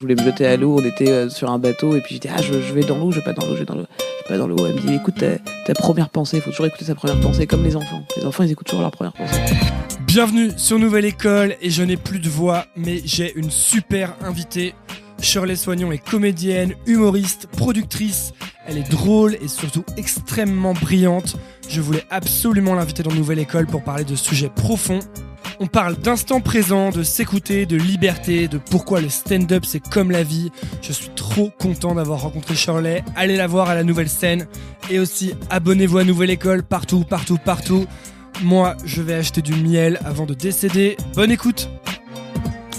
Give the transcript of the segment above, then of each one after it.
Je voulais me jeter à l'eau, on était sur un bateau et puis j'étais je vais dans l'eau, je vais pas dans l'eau, je vais pas dans l'eau. Elle me dit écoute ta première pensée, il faut toujours écouter sa première pensée comme les enfants. Les enfants ils écoutent toujours leur première pensée. Bienvenue sur Nouvelle École et je n'ai plus de voix mais j'ai une super invitée. Shirley Soignon est comédienne, humoriste, productrice. Elle est drôle et surtout extrêmement brillante. Je voulais absolument l'inviter dans Nouvelle École pour parler de sujets profonds. On parle d'instant présent, de s'écouter, de liberté, de pourquoi le stand-up c'est comme la vie. Je suis trop content d'avoir rencontré Shirley. Allez la voir à la Nouvelle Scène. Et aussi, abonnez-vous à Nouvelle École partout. Moi, je vais acheter du miel avant de décéder. Bonne écoute.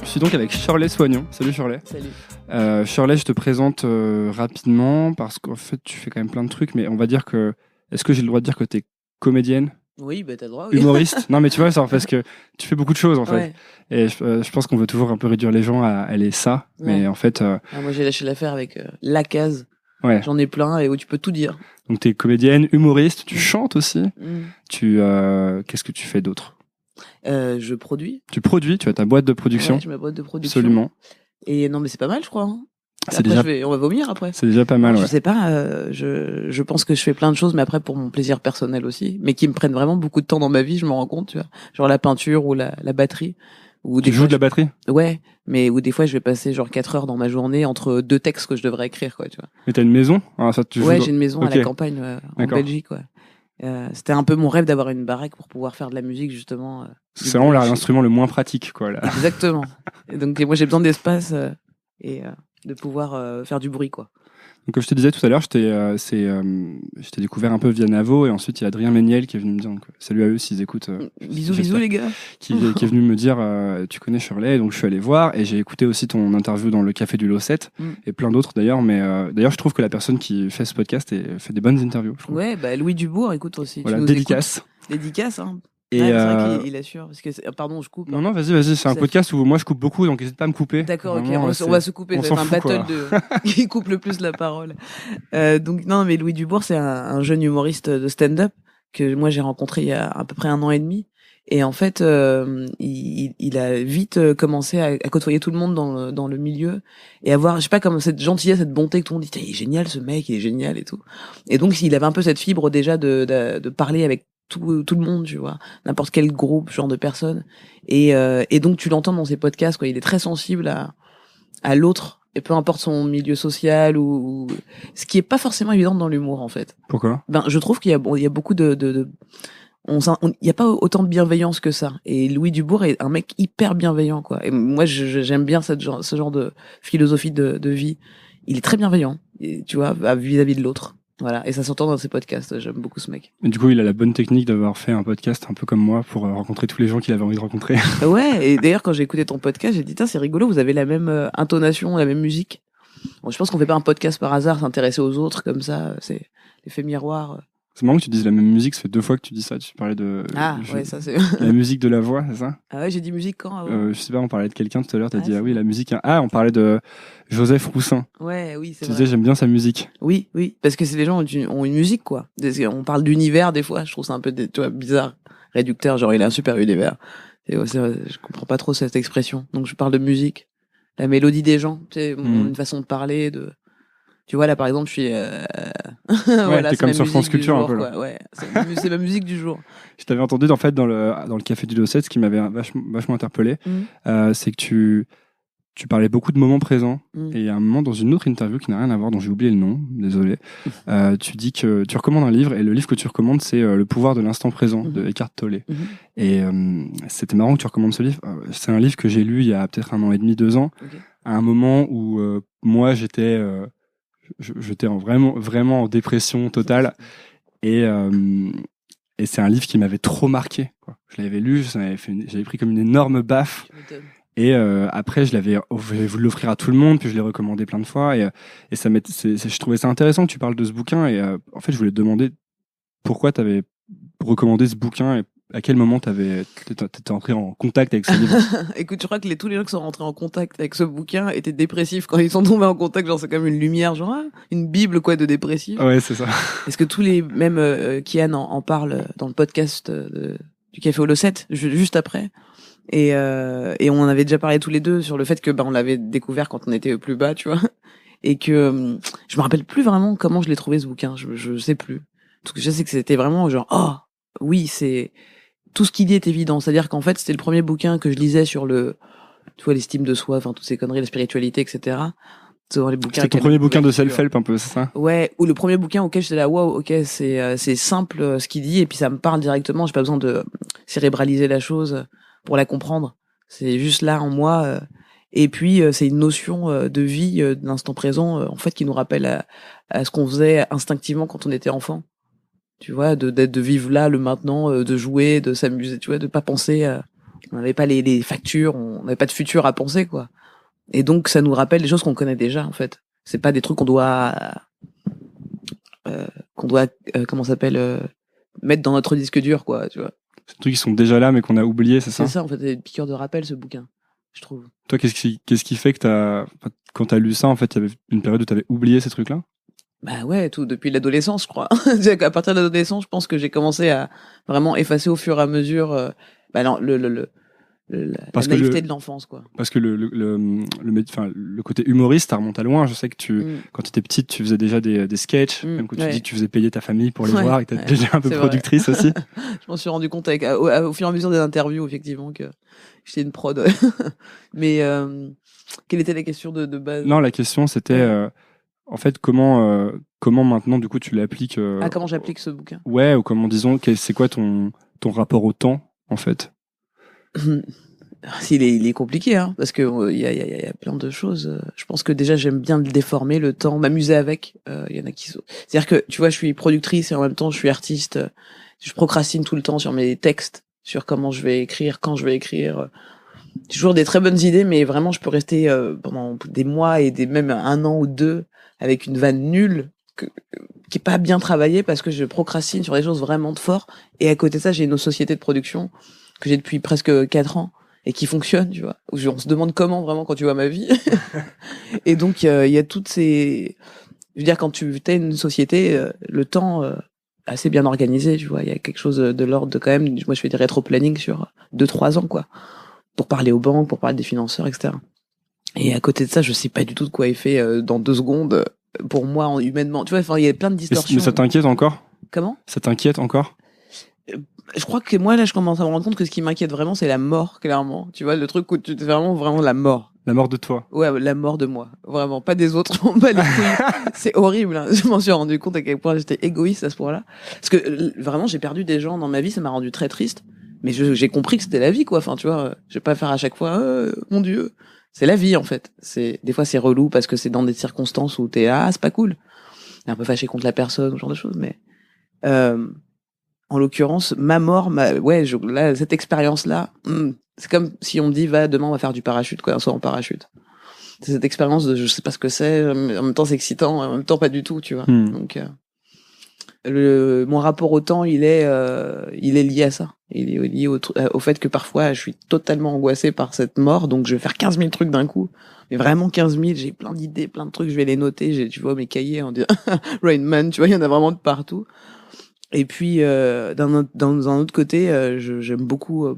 Je suis donc avec Shirley Soignon. Salut Shirley. Salut. Shirley, je te présente rapidement parce qu'en fait, tu fais quand même plein de trucs, mais on va dire que... Est-ce que j'ai le droit de dire que t'es comédienne ? Oui, bah t'as le droit. Oui. Humoriste ? Non, mais tu vois, c'est parce que tu fais beaucoup de choses en fait. Ouais. Et je pense qu'on veut toujours un peu réduire les gens à elle est ça, Ouais. mais en fait... Moi j'ai lâché l'affaire avec la case. Ouais. J'en ai plein et où tu peux tout dire. Donc t'es comédienne, humoriste, tu chantes aussi. Mm. Qu'est-ce que tu fais d'autre ? Je produis. Tu produis, tu as ta boîte de production. Ouais, j'ai ma boîte de production. Absolument. Et non mais c'est pas mal je crois. Hein. C'est Après, déjà... on va vomir après. C'est déjà pas mal, ouais. Je sais pas, je pense que je fais plein de choses, mais après pour mon plaisir personnel aussi, mais qui me prennent vraiment beaucoup de temps dans ma vie, je me rends compte, tu vois. Genre la peinture ou la batterie. Ou Tu joues de la batterie ? Ouais, mais où des fois je vais passer genre 4 heures dans ma journée entre deux textes que je devrais écrire, quoi, tu vois. Mais t'as une maison ? Ah, ça, tu Ouais, joues j'ai une maison à Ok. la campagne, en D'accord. Belgique, quoi. C'était un peu mon rêve d'avoir une baraque pour pouvoir faire de la musique, justement. C'est vraiment l'instrument le moins pratique, quoi. Là. Exactement. Et donc moi j'ai besoin d'espace et de pouvoir faire du bruit, quoi. Donc, comme je te disais tout à l'heure, je t'ai découvert un peu via Navo, et ensuite il y a Adrien Méniel qui est venu me dire, donc, salut à eux s'ils écoutent. Bisous les gars. Qui est venu me dire, tu connais Shirley, donc je suis allé voir, et j'ai écouté aussi ton interview dans le Café du Losset, et plein d'autres d'ailleurs, mais d'ailleurs je trouve que la personne qui fait ce podcast fait des bonnes interviews. Je trouve. Ouais, bah Louis Dubourg, écoute aussi. Voilà, tu nous dédicace. écoutes. Dédicace, hein. Et Ouais, c'est vrai qu'il assure. Parce que pardon, je coupe. Non, vas-y, c'est un Ça- podcast où moi je coupe beaucoup, donc n'hésite pas à me couper. D'accord, ok, Vraiment, on va se couper. on C'est s'en un fout, battle quoi. qui coupe le plus la parole. Donc non, mais Louis Dubourg, c'est un jeune humoriste de stand-up que moi j'ai rencontré il y a à peu près 1 an et demi. Et en fait, il a vite commencé à côtoyer tout le monde dans le milieu et avoir, je sais pas, comme cette gentillesse, cette bonté que tout le monde dit, il est génial ce mec, il est génial et tout. Et donc il avait un peu cette fibre déjà de parler avec tout le monde, tu vois, n'importe quel groupe, genre de personnes. Et donc tu l'entends dans ses podcasts, quoi. Il est très sensible à l'autre, et peu importe son milieu social ou ce qui est pas forcément évident dans l'humour en fait. Pourquoi ? Ben je trouve qu'il y a beaucoup il y a pas autant de bienveillance que ça. Et Louis Dubourg est un mec hyper bienveillant, quoi. Et moi j'aime bien ce genre de philosophie de vie. Il est très bienveillant, et, tu vois, vis-à-vis de l'autre. Voilà, et ça s'entend dans ses podcasts. J'aime beaucoup ce mec. Et du coup, il a la bonne technique d'avoir fait un podcast un peu comme moi pour rencontrer tous les gens qu'il avait envie de rencontrer. Ouais, et d'ailleurs, quand j'ai écouté ton podcast, j'ai dit, c'est rigolo, vous avez la même intonation, la même musique. Bon, je pense qu'on fait pas un podcast par hasard, s'intéresser aux autres comme ça, c'est l'effet miroir. C'est marrant que tu dises la même musique, ça fait 2 fois que tu dis ça. Tu parlais de Ouais, ça c'est. la musique de la voix, c'est ça ? Ah ouais, j'ai dit musique quand avant Je sais pas, on parlait de quelqu'un tout à l'heure, t'as dit c'est ah oui, la musique. Ah, on parlait de Joseph Roussin. Ouais, oui, c'est Tu vrai. disais j'aime bien sa musique. Oui, parce que c'est les gens ont une musique, quoi. On parle d'univers des fois, je trouve ça un peu tu vois, bizarre, réducteur, genre il a un super univers. Et ouais, je comprends pas trop cette expression. Donc je parle de musique, la mélodie des gens, tu sais, une façon de parler, de. Tu vois, là, par exemple, je suis... voilà, t'es comme sur France Culture un peu, là. Quoi. Ouais, c'est ma musique du jour. Je t'avais entendu en fait dans le Café du Losset, ce qui m'avait vachement interpellé, c'est que tu parlais beaucoup de moments présents. Et il y a un moment dans une autre interview qui n'a rien à voir, dont j'ai oublié le nom, désolé, tu dis que tu recommandes un livre, et le livre que tu recommandes, c'est Le pouvoir de l'instant présent de Eckhart Tolle. Et c'était marrant que tu recommandes ce livre. C'est un livre que j'ai lu il y a peut-être 1 an et demi, 2 ans, à un moment où moi j'étais vraiment en dépression totale, et c'est un livre qui m'avait trop marqué, quoi. Je l'avais lu, j'avais pris comme une énorme baffe, et après j'avais voulu l'offrir à tout le monde, puis je l'ai recommandé plein de fois, et je trouvais ça intéressant que tu parles de ce bouquin, et en fait je voulais te demander pourquoi tu avais recommandé ce bouquin, et à quel moment t'étais entré en contact avec ce livre? Écoute, je crois que tous les gens qui sont rentrés en contact avec ce bouquin étaient dépressifs quand ils sont tombés en contact. Genre, c'est comme une lumière, genre une bible, quoi, de dépressifs. Ouais, c'est ça. Est-ce que tous les, même Kian en parle dans le podcast du Café au Losset, juste après. Et on en avait déjà parlé tous les deux sur le fait que on l'avait découvert quand on était plus bas, tu vois, et que je me rappelle plus vraiment comment je l'ai trouvé ce bouquin, je sais plus. Tout que je sais que c'était vraiment genre oui, c'est tout ce qu'il dit est évident, c'est-à-dire qu'en fait c'était le premier bouquin que je lisais sur tu vois, l'estime de soi, enfin toutes ces conneries, la spiritualité, etc. Les bouquins. C'est ton premier bouquin de self-help un peu, c'est ça? Ouais, ou le premier bouquin auquel j'étais là, waouh, ok, c'est simple ce qu'il dit et puis ça me parle directement. J'ai pas besoin de cérébraliser la chose pour la comprendre. C'est juste là en moi. Et puis c'est une notion de vie, de l'instant présent, en fait, qui nous rappelle à ce qu'on faisait instinctivement quand on était enfant. Tu vois, de vivre là, le maintenant, de jouer, de s'amuser, tu vois, de pas penser. On n'avait pas les factures, on n'avait pas de futur à penser, quoi. Et donc ça nous rappelle des choses qu'on connaît déjà, en fait. C'est pas des trucs qu'on doit comment ça s'appelle, mettre dans notre disque dur, quoi, tu vois. C'est des trucs qui sont déjà là mais qu'on a oublié, c'est ça? C'est ça, en fait, c'est une piqûre de rappel, ce bouquin, je trouve. Toi, qu'est-ce qui fait que quand t'as lu ça, en fait, il y avait une période où t'avais oublié ces trucs-là? Bah ouais, tout depuis l'adolescence, je crois. À partir de l'adolescence, je pense que j'ai commencé à vraiment effacer au fur et à mesure la naïveté de l'enfance, quoi. Parce que le côté humoriste, ça remonte à loin. Je sais que quand tu étais petite, tu faisais déjà des sketchs, même que tu dis que tu faisais payer ta famille pour les voir et que tu étais déjà un peu productrice aussi. Je m'en suis rendu compte au fur et à mesure des interviews, effectivement, que j'étais une prod. Mais quelle était la question de base? Non, la question c'était en fait comment maintenant du coup tu l'appliques. Comment j'applique ce bouquin? Ouais, ou comment disons, c'est quoi ton rapport au temps en fait? Il est compliqué, hein, parce que il y a plein de choses. Je pense que déjà j'aime bien le déformer, le temps, m'amuser avec. Il y en a qui sont. C'est-à-dire que tu vois, je suis productrice et en même temps je suis artiste. Je procrastine tout le temps sur mes textes, sur comment je vais écrire, quand je vais écrire. J'ai toujours des très bonnes idées, mais vraiment je peux rester pendant des mois et même un an ou deux avec une vanne nulle qui est pas bien travaillée parce que je procrastine sur des choses vraiment de fort. Et à côté de ça, j'ai une société de production que j'ai depuis presque 4 ans et qui fonctionne, tu vois. On se demande comment vraiment quand tu vois ma vie. Et donc il y a toutes ces, je veux dire, quand tu t'es une société, le temps assez bien organisé, tu vois. Il y a quelque chose de l'ordre de quand même. Moi, je fais des rétro-planning sur 2-3 ans, quoi, pour parler aux banques, pour parler des financeurs, etc. Et à côté de ça, je sais pas du tout de quoi est fait dans 2 secondes. Pour moi, humainement, tu vois. Enfin, il y a plein de distorsions. Mais ça t'inquiète encore? Comment? Ça t'inquiète encore? Je crois que moi, là, je commence à me rendre compte que ce qui m'inquiète vraiment, c'est la mort, clairement. Tu vois, le truc où tu es vraiment la mort. La mort de toi. Ouais, la mort de moi. Vraiment. Pas des autres, pas les couilles. C'est horrible, hein. Je m'en suis rendu compte à quel point j'étais égoïste à ce point-là. Parce que, vraiment, j'ai perdu des gens dans ma vie, ça m'a rendu très triste. Mais j'ai compris que c'était la vie, quoi. Enfin, tu vois, je vais pas faire à chaque fois, mon Dieu. C'est la vie, en fait. Des fois, c'est relou parce que c'est dans des circonstances où c'est pas cool. T'es un peu fâché contre la personne, ce genre de choses, mais, en l'occurrence, ma mort, là, cette expérience-là, c'est comme si on me dit, demain on va faire du parachute, quoi, un saut en parachute. C'est cette expérience de, je sais pas ce que c'est, en même temps c'est excitant, en même temps pas du tout, tu vois. Donc, mon rapport au temps, il est lié à ça. Il est lié au fait que parfois je suis totalement angoissé par cette mort, donc je vais faire 15 000 trucs d'un coup. Mais vraiment 15 000, j'ai plein d'idées, plein de trucs, je vais les noter, tu vois, mes cahiers, on dit Rain Man, tu vois, il y en a vraiment de partout. Et puis, dans un autre côté, j'aime beaucoup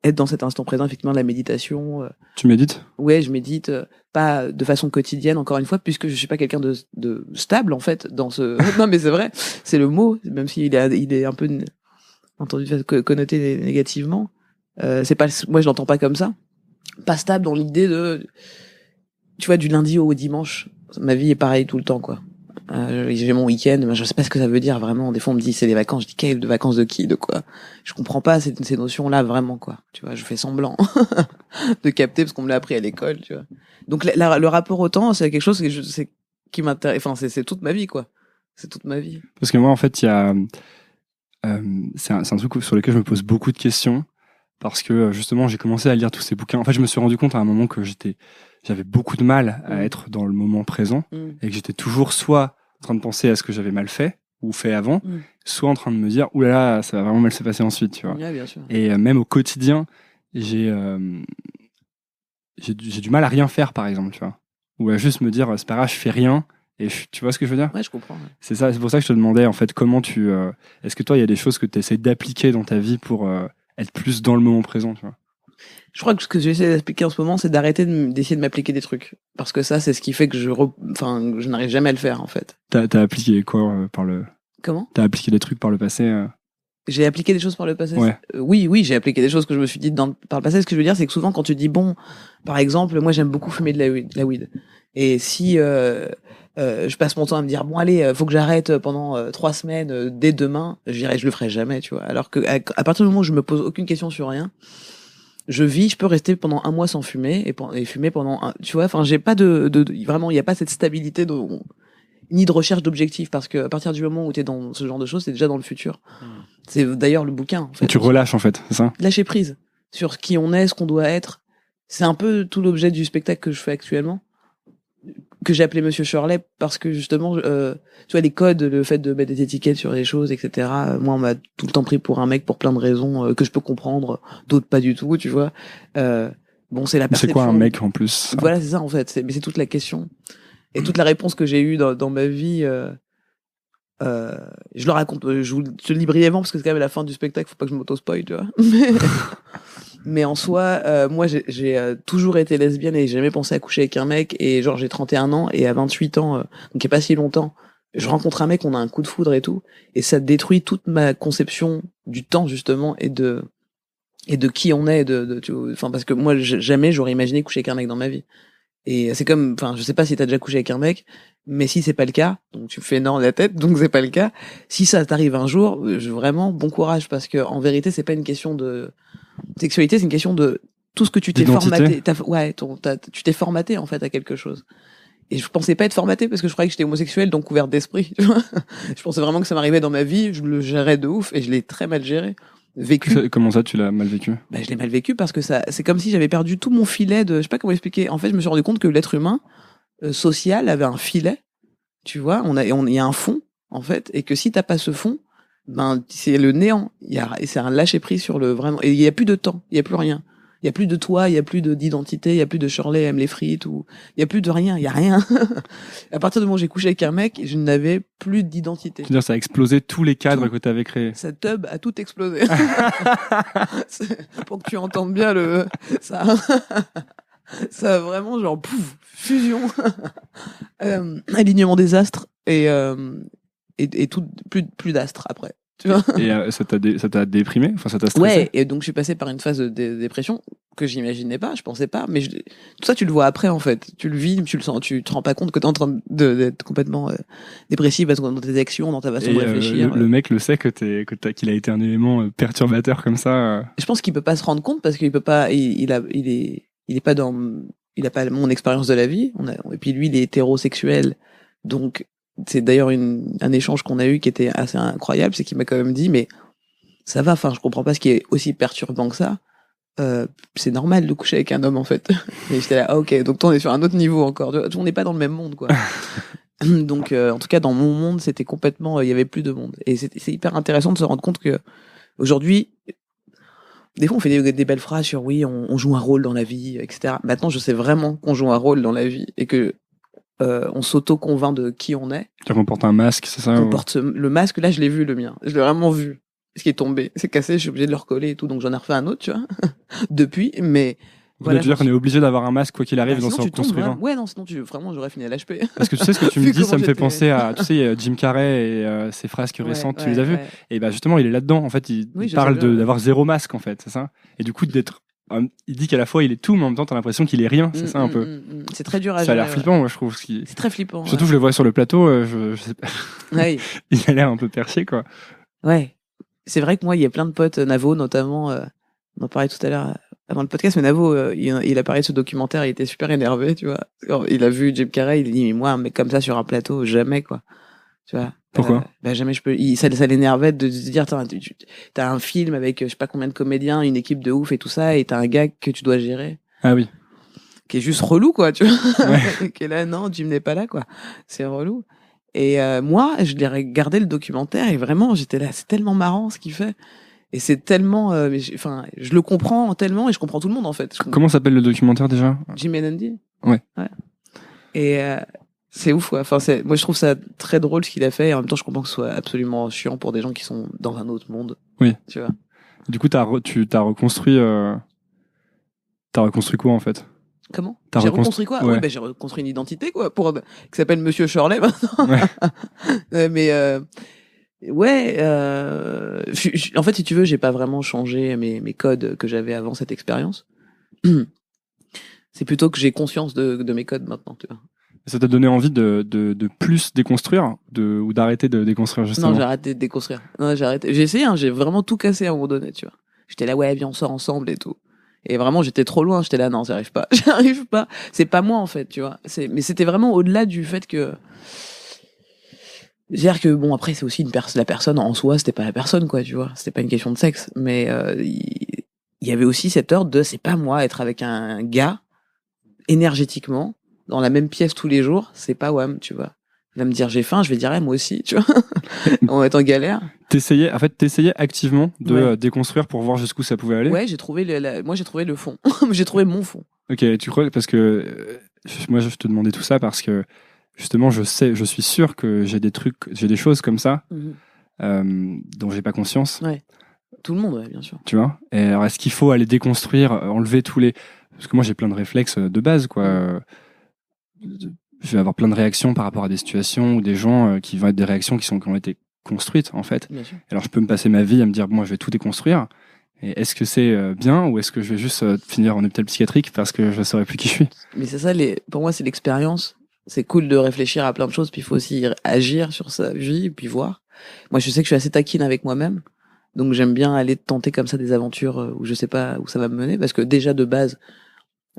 être dans cet instant présent, effectivement, la méditation. Tu médites? Ouais, je médite, pas de façon quotidienne, encore une fois, puisque je suis pas quelqu'un de stable, en fait, dans ce... Non, mais c'est vrai, c'est le mot, même s'il est un peu entendu connoté négativement. C'est pas, moi, je l'entends pas comme ça. Pas stable dans l'idée de, tu vois, du lundi au dimanche. Ma vie est pareille tout le temps, quoi. J'ai mon week-end, mais je sais pas ce que ça veut dire vraiment. Des fois on me dit c'est des vacances, je dis quelles de vacances de qui, de quoi? Je comprends pas ces notions-là vraiment, quoi. Tu vois, je fais semblant de capter parce qu'on me l'a appris à l'école, tu vois. Donc le rapport au temps, c'est quelque chose qui m'intéresse. Enfin, c'est toute ma vie, quoi. C'est toute ma vie. Parce que moi, en fait, il y a c'est un truc sur lequel je me pose beaucoup de questions parce que justement j'ai commencé à lire tous ces bouquins. En fait, je me suis rendu compte à un moment que j'avais beaucoup de mal à être dans le moment présent et que j'étais toujours soit en train de penser à ce que j'avais mal fait ou fait avant, soit en train de me dire oulala, ça va vraiment mal se passer ensuite, tu vois. Ouais, bien sûr. Et même au quotidien, j'ai du mal à rien faire, par exemple, tu vois, ou à juste me dire c'est pas grave, je fais rien. Et tu vois ce que je veux dire? Ouais, je comprends. Ouais. C'est ça, c'est pour ça que je te demandais en fait comment est-ce que toi il y a des choses que tu essaies d'appliquer dans ta vie pour être plus dans le moment présent, tu vois? Je crois que ce que j'essaie d'expliquer en ce moment, c'est d'arrêter d'essayer de m'appliquer des trucs. Parce que ça, c'est ce qui fait que je n'arrive jamais à le faire, en fait. T'as appliqué quoi par le... Comment? T'as appliqué des trucs par le passé J'ai appliqué des choses par le passé. Ouais. Oui, j'ai appliqué des choses que je me suis dit par le passé. Ce que je veux dire, c'est que souvent, quand tu dis, bon, par exemple, moi, j'aime beaucoup fumer de la weed. Et si je passe mon temps à me dire, bon, allez, faut que j'arrête pendant 3 semaines, dès demain, je le ferai jamais, tu vois. Alors que à partir du moment où je me pose aucune question sur rien, je peux rester pendant 1 mois sans fumer et fumer pendant tu vois, enfin, j'ai pas vraiment, il y a pas cette stabilité ni de recherche d'objectifs, parce que à partir du moment où t'es dans ce genre de choses, c'est déjà dans le futur. C'est d'ailleurs le bouquin, en fait. Et tu relâches, en fait, c'est ça? Lâcher prise sur qui on est, ce qu'on doit être. C'est un peu tout l'objet du spectacle que je fais actuellement, que j'ai appelé Monsieur Shirley, parce que justement, tu vois, les codes, le fait de mettre des étiquettes sur les choses, etc. Moi, on m'a tout le temps pris pour un mec pour plein de raisons que je peux comprendre, d'autres pas du tout, tu vois. Bon, c'est la perception. C'est quoi un mec en plus? Voilà, c'est ça en fait. Mais c'est toute la question et toute la réponse que j'ai eue dans ma vie. Je le raconte, je te le lis brièvement parce que c'est quand même la fin du spectacle, faut pas que je m'auto-spoil, tu vois. Mais en soi, moi j'ai toujours été lesbienne et j'ai jamais pensé à coucher avec un mec, et genre j'ai 31 ans et à 28 ans, donc il y a pas si longtemps, je rencontre un mec, on a un coup de foudre et tout, et ça détruit toute ma conception du temps justement et de qui on est, enfin, parce que moi jamais j'aurais imaginé coucher avec un mec dans ma vie. Et c'est comme, enfin, je sais pas si t'as déjà couché avec un mec, mais si c'est pas le cas, donc tu me fais non la tête, donc c'est pas le cas. Si ça t'arrive un jour, vraiment bon courage, parce que en vérité c'est pas une question de sexualité, c'est une question de tout ce que tu t'es formaté. Tu t'es formaté en fait à quelque chose. Et je pensais pas être formaté parce que je croyais que j'étais homosexuel, donc couvert d'esprit. Tu vois, je pensais vraiment que ça m'arrivait dans ma vie, je le gérais de ouf et je l'ai très mal géré. Vécu. Comment ça, tu l'as mal vécu? Bah, je l'ai mal vécu parce que c'est comme si j'avais perdu tout mon filet je sais pas comment expliquer. En fait, je me suis rendu compte que l'être humain social avait un filet, tu vois. Il y a un fond, en fait, et que si t'as pas ce fond, ben, c'est le néant. C'est un lâcher prise sur le vraiment, et il y a plus de temps, il y a plus rien. Il y a plus de toi, il y a plus d'identité, il y a plus de Shirley aime les frites, ou il y a plus de rien, il y a rien. À partir du moment où j'ai couché avec un mec, je n'avais plus d'identité. C'est-à-dire, ça a explosé tous les cadres que tu avais créés. Cette tub a tout explosé. Pour que tu entendes bien ça a vraiment genre pouf, fusion, alignement des astres et tout, plus d'astres après. Tu vois. Et ça t'a déprimé, enfin ça t'a stressé. Ouais, et donc je suis passé par une phase de dépression que j'imaginais pas, je pensais pas, mais tout ça tu le vois après en fait, tu le vis, tu le sens, tu te rends pas compte que t'es en train d'être complètement dépressif dans tes actions, dans ta façon de réfléchir. Le mec le sait qu'il a été un élément perturbateur comme ça. Je pense qu'il peut pas se rendre compte parce qu'il peut pas, il a pas mon expérience de la vie, et puis lui il est hétérosexuel, donc c'est d'ailleurs un échange qu'on a eu qui était assez incroyable, c'est qu'il m'a quand même dit, mais ça va, enfin je comprends pas ce qui est aussi perturbant que ça, c'est normal de coucher avec un homme en fait. Et j'étais là, ok, donc on est sur un autre niveau encore, on n'est pas dans le même monde quoi. Donc en tout cas dans mon monde c'était complètement, il y avait plus de monde, et c'est hyper intéressant de se rendre compte que aujourd'hui, des fois on fait des belles phrases sur oui on joue un rôle dans la vie, etc. Maintenant je sais vraiment qu'on joue un rôle dans la vie et que on s'auto-convainc de qui on est. Tu portes un masque, c'est ça? On porte le masque, là je l'ai vu, le mien. Je l'ai vraiment vu. Ce qui est tombé, c'est cassé, je suis obligé de le recoller et tout, donc j'en ai refait un autre, tu vois, depuis, mais... Voilà, tu veux dire qu'on est obligé d'avoir un masque quoi qu'il arrive dans son construisant. Ouais, non, sinon vraiment j'aurais fini à l'HP. Parce que tu sais ce que tu me dis, ça me fait penser à, tu sais, Jim Carrey et ses frasques récentes, tu les as vues? Et bah justement, il est là-dedans, en fait, il parle d'avoir zéro masque, en fait, c'est ça? Et du coup, il dit qu'à la fois il est tout, mais en même temps t'as l'impression qu'il est rien, c'est ça un peu. C'est très dur à gérer. Ça a l'air flippant, moi je trouve. C'est très flippant. Surtout je le vois sur le plateau, je sais pas. Ouais. Il a l'air un peu perché quoi. Ouais. C'est vrai que moi il y a plein de potes, Navo notamment, on en parlait tout à l'heure avant le podcast, mais Navo il a parlé de ce documentaire, il était super énervé, tu vois. Il a vu Jim Carrey, il a dit mais moi un mec comme ça sur un plateau, jamais quoi. Tu vois. Pourquoi? Jamais je peux. Ça l'énervait de se dire t'as un film avec je sais pas combien de comédiens, une équipe de ouf et tout ça, et t'as un gars que tu dois gérer. Ah oui. Qui est juste relou quoi, tu vois. Ouais. Qui est là, non, Jim n'est pas là quoi. C'est relou. Et moi, je l'ai regardé le documentaire et vraiment j'étais là, c'est tellement marrant ce qu'il fait. Et c'est tellement, je le comprends tellement et je comprends tout le monde en fait. Comment s'appelle le documentaire déjà? Jim and Andy. Ouais. Et c'est ouf, quoi. Enfin, moi, je trouve ça très drôle ce qu'il a fait, et en même temps, je comprends que ce soit absolument chiant pour des gens qui sont dans un autre monde. Oui. Tu vois. Du coup, tu t'as reconstruit T'as reconstruit quoi en fait? Comment? J'ai reconstruit quoi? Ouais. Oui, j'ai reconstruit une identité quoi, qui s'appelle Monsieur Shirley maintenant. Ouais. Mais ouais, en fait, si tu veux, j'ai pas vraiment changé mes codes que j'avais avant cette expérience. C'est plutôt que j'ai conscience de mes codes maintenant, tu vois. Ça t'a donné envie de plus déconstruire ou d'arrêter de déconstruire justement? Non, j'ai arrêté de déconstruire. Non, j'ai arrêté. J'ai essayé, j'ai vraiment tout cassé à un moment donné, tu vois. J'étais là, ouais, viens, on sort ensemble et tout. Et vraiment, j'étais trop loin. J'étais là, non, j'arrive pas. J'arrive pas. C'est pas moi, en fait, tu vois. Mais c'était vraiment au-delà du fait que... C'est-à-dire que, bon, après, c'est aussi la personne en soi, c'était pas la personne, quoi, tu vois. C'était pas une question de sexe. Mais il y avait aussi cette heure de, c'est pas moi, être avec un gars, énergétiquement, dans la même pièce tous les jours, c'est pas WAM, tu vois. Il va me dire j'ai faim, je vais dire moi aussi, tu vois. On va être en galère. T'essayais activement de déconstruire pour voir jusqu'où ça pouvait aller. Ouais, j'ai trouvé moi j'ai trouvé le fond. J'ai trouvé mon fond. Ok, tu crois parce que moi je te demandais tout ça parce que justement je suis sûr que j'ai des choses comme ça dont j'ai pas conscience. Ouais. Tout le monde, ouais, bien sûr. Tu vois. Et alors est-ce qu'il faut aller déconstruire, enlever parce que moi j'ai plein de réflexes de base quoi. Je vais avoir plein de réactions par rapport à des situations ou des gens qui vont être des réactions qui ont été construites en fait. Bien sûr. Alors je peux me passer ma vie à me dire bon, moi je vais tout déconstruire. Et est-ce que c'est bien ou est-ce que je vais juste finir en hôpital psychiatrique parce que je ne saurais plus qui je suis? Mais c'est ça, pour moi c'est l'expérience. C'est cool de réfléchir à plein de choses, puis il faut aussi agir sur sa vie, puis voir. Moi je sais que je suis assez taquine avec moi-même, donc j'aime bien aller tenter comme ça des aventures où je sais pas où ça va me mener, parce que déjà de base,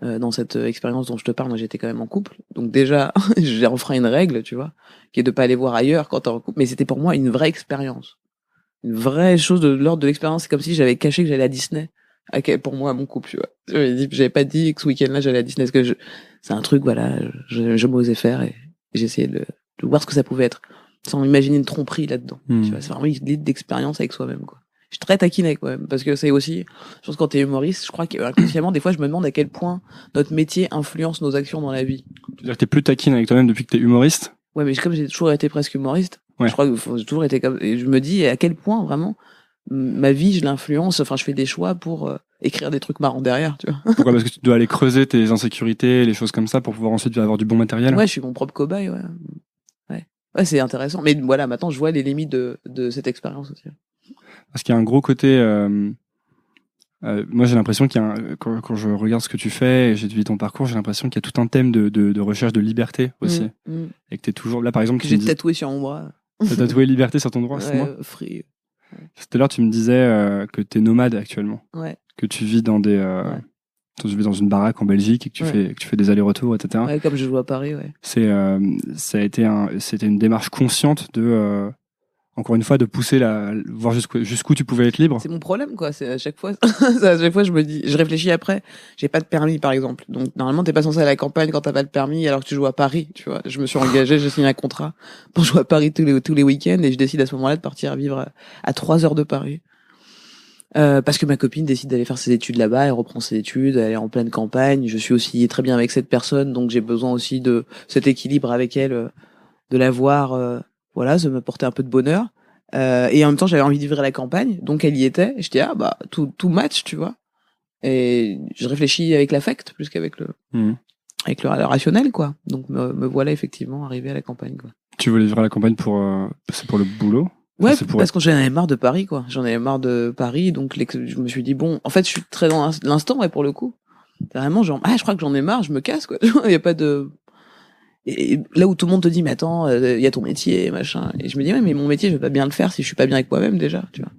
dans cette expérience dont je te parle, moi j'étais quand même en couple, donc déjà j'ai enfreint une règle, tu vois, qui est de pas aller voir ailleurs quand t'es en couple, mais c'était pour moi une vraie expérience, une vraie chose de l'ordre de l'expérience. C'est comme si j'avais caché que j'allais à Disney, pour moi mon couple, tu vois. J'avais pas dit que ce week-end-là j'allais à Disney, parce que c'est un truc, voilà, je m'osais faire et j'essayais de voir ce que ça pouvait être, sans imaginer une tromperie là-dedans. Tu vois, c'est vraiment une idée d'expérience avec soi-même, quoi. Je suis très taquine avec moi-même, parce que c'est aussi, je pense, quand t'es humoriste, je crois qu'inconsciemment, des fois, je me demande à quel point notre métier influence nos actions dans la vie. Tu veux dire que t'es plus taquine avec toi-même depuis que t'es humoriste? Ouais, mais comme j'ai toujours été presque humoriste, ouais. Je crois que j'ai toujours été comme, et je me dis à quel point, vraiment, ma vie, je l'influence, enfin, je fais des choix pour écrire des trucs marrants derrière, tu vois. Pourquoi? Parce que tu dois aller creuser tes insécurités, les choses comme ça, pour pouvoir ensuite avoir du bon matériel? Ouais, je suis mon propre cobaye, ouais. Ouais, c'est intéressant. Mais voilà, maintenant, je vois les limites de cette expérience aussi. Parce qu'il y a un gros côté. Moi, j'ai l'impression quand je regarde ce que tu fais et j'ai vu ton parcours, j'ai l'impression qu'il y a tout un thème de recherche de liberté aussi. Et que t'es toujours là, par exemple. Que j'ai tatoué sur mon bras. T'as tatoué liberté sur ton bras, c'est moi. Free. Tout à l'heure, tu me disais que t'es nomade actuellement. Ouais. Que tu vis dans tu vis dans une baraque en Belgique et que tu fais des allers-retours, etc. Ouais, comme je joue à Paris, ouais. C'était une démarche consciente de. Encore une fois, de pousser voir jusqu'où tu pouvais être libre. C'est mon problème, quoi. C'est à chaque fois, je me dis, je réfléchis après. J'ai pas de permis, par exemple. Donc, normalement, t'es pas censé aller à la campagne quand t'as pas de permis, alors que tu joues à Paris, tu vois. Je me suis engagé, j'ai signé un contrat pour jouer à Paris tous les week-ends, et je décide à ce moment-là de partir vivre à 3 heures de Paris. Parce que ma copine décide d'aller faire ses études là-bas, elle reprend ses études, elle est en pleine campagne. Je suis aussi très bien avec cette personne, donc j'ai besoin aussi de cet équilibre avec elle, de la voir, voilà, ça m'apportait un peu de bonheur. Et en même temps, j'avais envie de vivre à la campagne, donc elle y était. Et je dis tout match, tu vois. Et je réfléchis avec l'affect plus qu'avec avec le rationnel, quoi. Donc me voilà effectivement arrivé à la campagne, quoi. Tu voulais vivre à la campagne c'est pour le boulot? Ouais, parce que j'en avais marre de Paris, quoi. J'en avais marre de Paris, donc je me suis dit bon, en fait, je suis très dans l'instant, ouais, pour le coup. C'est vraiment genre je crois que j'en ai marre, je me casse, quoi. Il y a pas de. Et là où tout le monde te dit mais attends, il y a ton métier, machin, et je me dis ouais, mais mon métier, je vais pas bien le faire si je suis pas bien avec moi-même déjà, tu vois.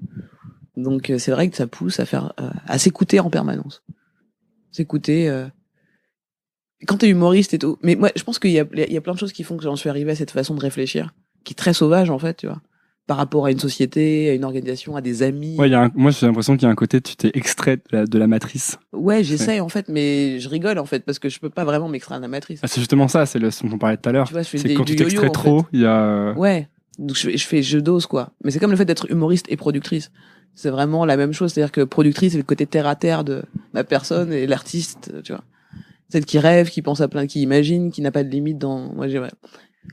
Donc c'est vrai que ça pousse à faire à s'écouter en permanence. S'écouter quand t'es humoriste et tout. Mais moi je pense qu'il y a plein de choses qui font que j'en suis arrivé à cette façon de réfléchir qui est très sauvage en fait, tu vois. Par rapport à une société, à une organisation, à des amis. Ouais, moi j'ai l'impression qu'il y a un côté, tu t'es extrait de la matrice. Ouais, j'essaye en fait, mais je rigole en fait, parce que je peux pas vraiment m'extraire de la matrice. Ah, c'est justement ça, c'est ce dont on parlait tout à l'heure. C'est quand tu t'extrais trop, il y a... Ouais, donc je dose quoi. Mais c'est comme le fait d'être humoriste et productrice. C'est vraiment la même chose, c'est-à-dire que productrice, c'est le côté terre à terre de ma personne, et l'artiste, tu vois. Celle qui rêve, qui pense à plein, qui imagine, qui n'a pas de limite dans... Moi,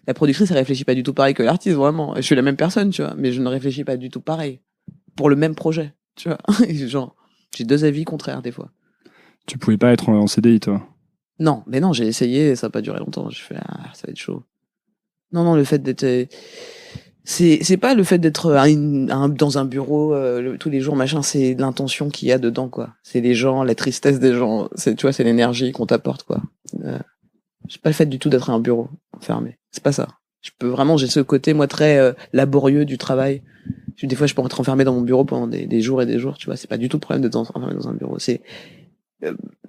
la productrice, elle réfléchit pas du tout pareil que l'artiste, vraiment. Je suis la même personne, tu vois, mais je ne réfléchis pas du tout pareil pour le même projet, tu vois. Genre, j'ai deux avis contraires des fois. Tu pouvais pas être en CDI, toi? Non, mais non, j'ai essayé, ça n'a pas duré longtemps. J'ai fait, ça va être chaud. Non, le fait d'être, c'est pas le fait d'être dans un bureau tous les jours, machin, c'est l'intention qu'il y a dedans, quoi. C'est les gens, la tristesse des gens, tu vois, c'est l'énergie qu'on t'apporte, quoi. C'est pas le fait du tout d'être à un bureau fermé. C'est pas ça. J'ai ce côté, moi, très laborieux du travail. Des fois, je peux être enfermé dans mon bureau pendant des jours et des jours, tu vois. C'est pas du tout le problème d'être enfermé dans un bureau. C'est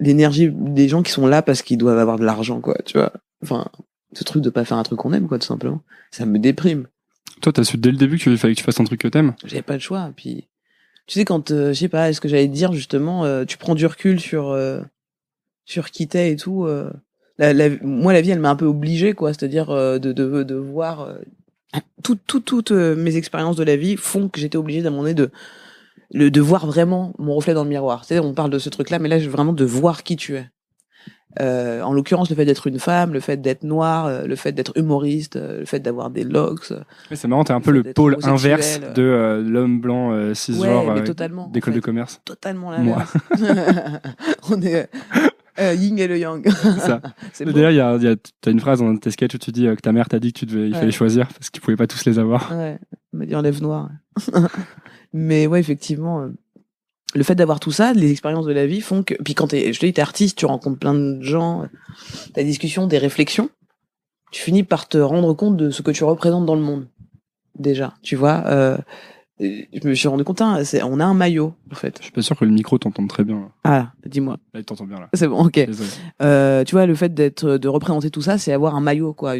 l'énergie des gens qui sont là parce qu'ils doivent avoir de l'argent, quoi, tu vois. Enfin, ce truc de pas faire un truc qu'on aime, quoi, tout simplement. Ça me déprime. Toi, t'as su dès le début qu'il fallait que tu fasses un truc que t'aimes? J'avais pas le choix. Puis, tu sais, quand, je sais pas, est-ce que j'allais te dire, justement, tu prends du recul sur qui t'es et tout, moi, la vie, elle m'a un peu obligée, quoi. C'est-à-dire, de voir, toutes mes expériences de la vie font que j'étais obligée d'un moment donné de voir vraiment mon reflet dans le miroir. Tu sais, on parle de ce truc-là, mais là, vraiment de voir qui tu es. En l'occurrence, le fait d'être une femme, le fait d'être noire, le fait d'être humoriste, le fait d'avoir des locks. Mais c'est marrant, t'es un peu le pôle inverse de l'homme blanc cisgenre d'école de commerce. Totalement l'inverse. On est yin et le yang. Ça. D'ailleurs, t'as une phrase dans tes sketchs où tu dis que ta mère t'a dit que il fallait choisir parce qu'ils pouvaient pas tous les avoir. Ouais, elle m'a dit enlève noir. Mais ouais, effectivement, le fait d'avoir tout ça, les expériences de la vie font que... Puis quand t'es artiste, tu rencontres plein de gens, t'as des discussions, des réflexions, tu finis par te rendre compte de ce que tu représentes dans le monde. Déjà, tu vois, je me suis rendu compte, on a un maillot, en fait. Je suis pas sûr que le micro t'entende très bien. Ah, dis-moi. Là, il t'entend bien, là. C'est bon, ok. Désolé. Tu vois, le fait de représenter tout ça, c'est avoir un maillot, quoi,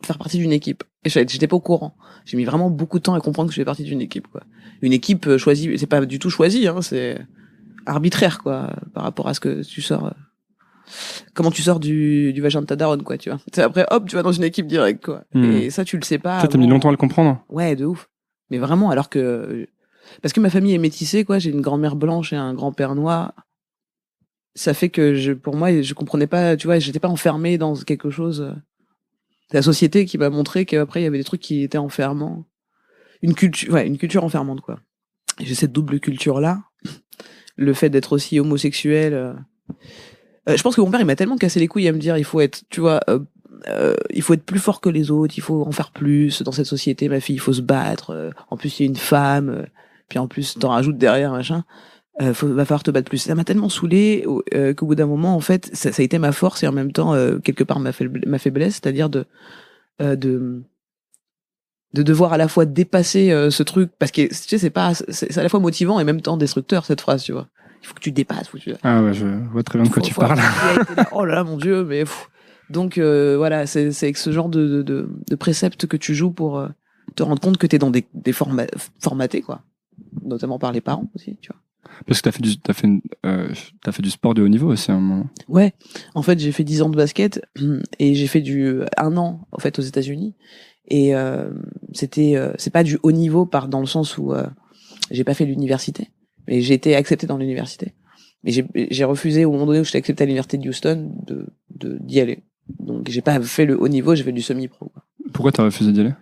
faire partie d'une équipe. Et j'étais pas au courant. J'ai mis vraiment beaucoup de temps à comprendre que je faisais partie d'une équipe, quoi. Une équipe choisie, c'est pas du tout choisi, c'est arbitraire, quoi, par rapport à ce que tu sors. Comment tu sors du vagin de ta daronne, quoi, tu vois. C'est après, hop, tu vas dans une équipe directe, quoi. Et ça, tu le sais pas. Ça, t'as mis longtemps à le comprendre? Ouais, de ouf. Mais vraiment, alors que... Parce que ma famille est métissée, quoi. J'ai une grand-mère blanche et un grand-père noir. Ça fait que, pour moi, je comprenais pas, tu vois, j'étais pas enfermé dans quelque chose. C'est la société qui m'a montré qu'après, il y avait des trucs qui étaient enfermants. Une culture enfermante, quoi. Et j'ai cette double culture-là. Le fait d'être aussi homosexuel... je pense que mon père, il m'a tellement cassé les couilles à me dire, il faut être, tu vois... il faut être plus fort que les autres, il faut en faire plus dans cette société, ma fille, il faut se battre. En plus, il y a une femme, puis en plus, t'en rajoutes derrière, machin. Va falloir te battre plus. Ça m'a tellement saoulé qu'au bout d'un moment, en fait, ça a été ma force et en même temps, quelque part, ma faiblesse, c'est-à-dire de devoir à la fois dépasser ce truc, parce que tu sais, c'est à la fois motivant et en même temps destructeur, cette phrase, tu vois. Il faut que tu dépasses. Ah ouais, je vois très bien de quoi tu parles. Oh là là, mon Dieu, mais... Donc voilà, c'est avec ce genre de préceptes que tu joues pour te rendre compte que t'es dans des formatés, quoi, notamment par les parents aussi, tu vois. Parce que t'as fait du sport de haut niveau aussi à un moment. Ouais, en fait j'ai fait 10 ans de basket et j'ai fait 1 an en fait aux États-Unis et c'est pas du haut niveau dans le sens où j'ai pas fait l'université, mais j'ai été accepté dans l'université. Mais j'ai refusé au moment donné où j'étais accepté à l'université de Houston d'y aller. Donc j'ai pas fait le haut niveau, j'ai fait du semi-pro, quoi. Pourquoi t'as refusé d'y aller?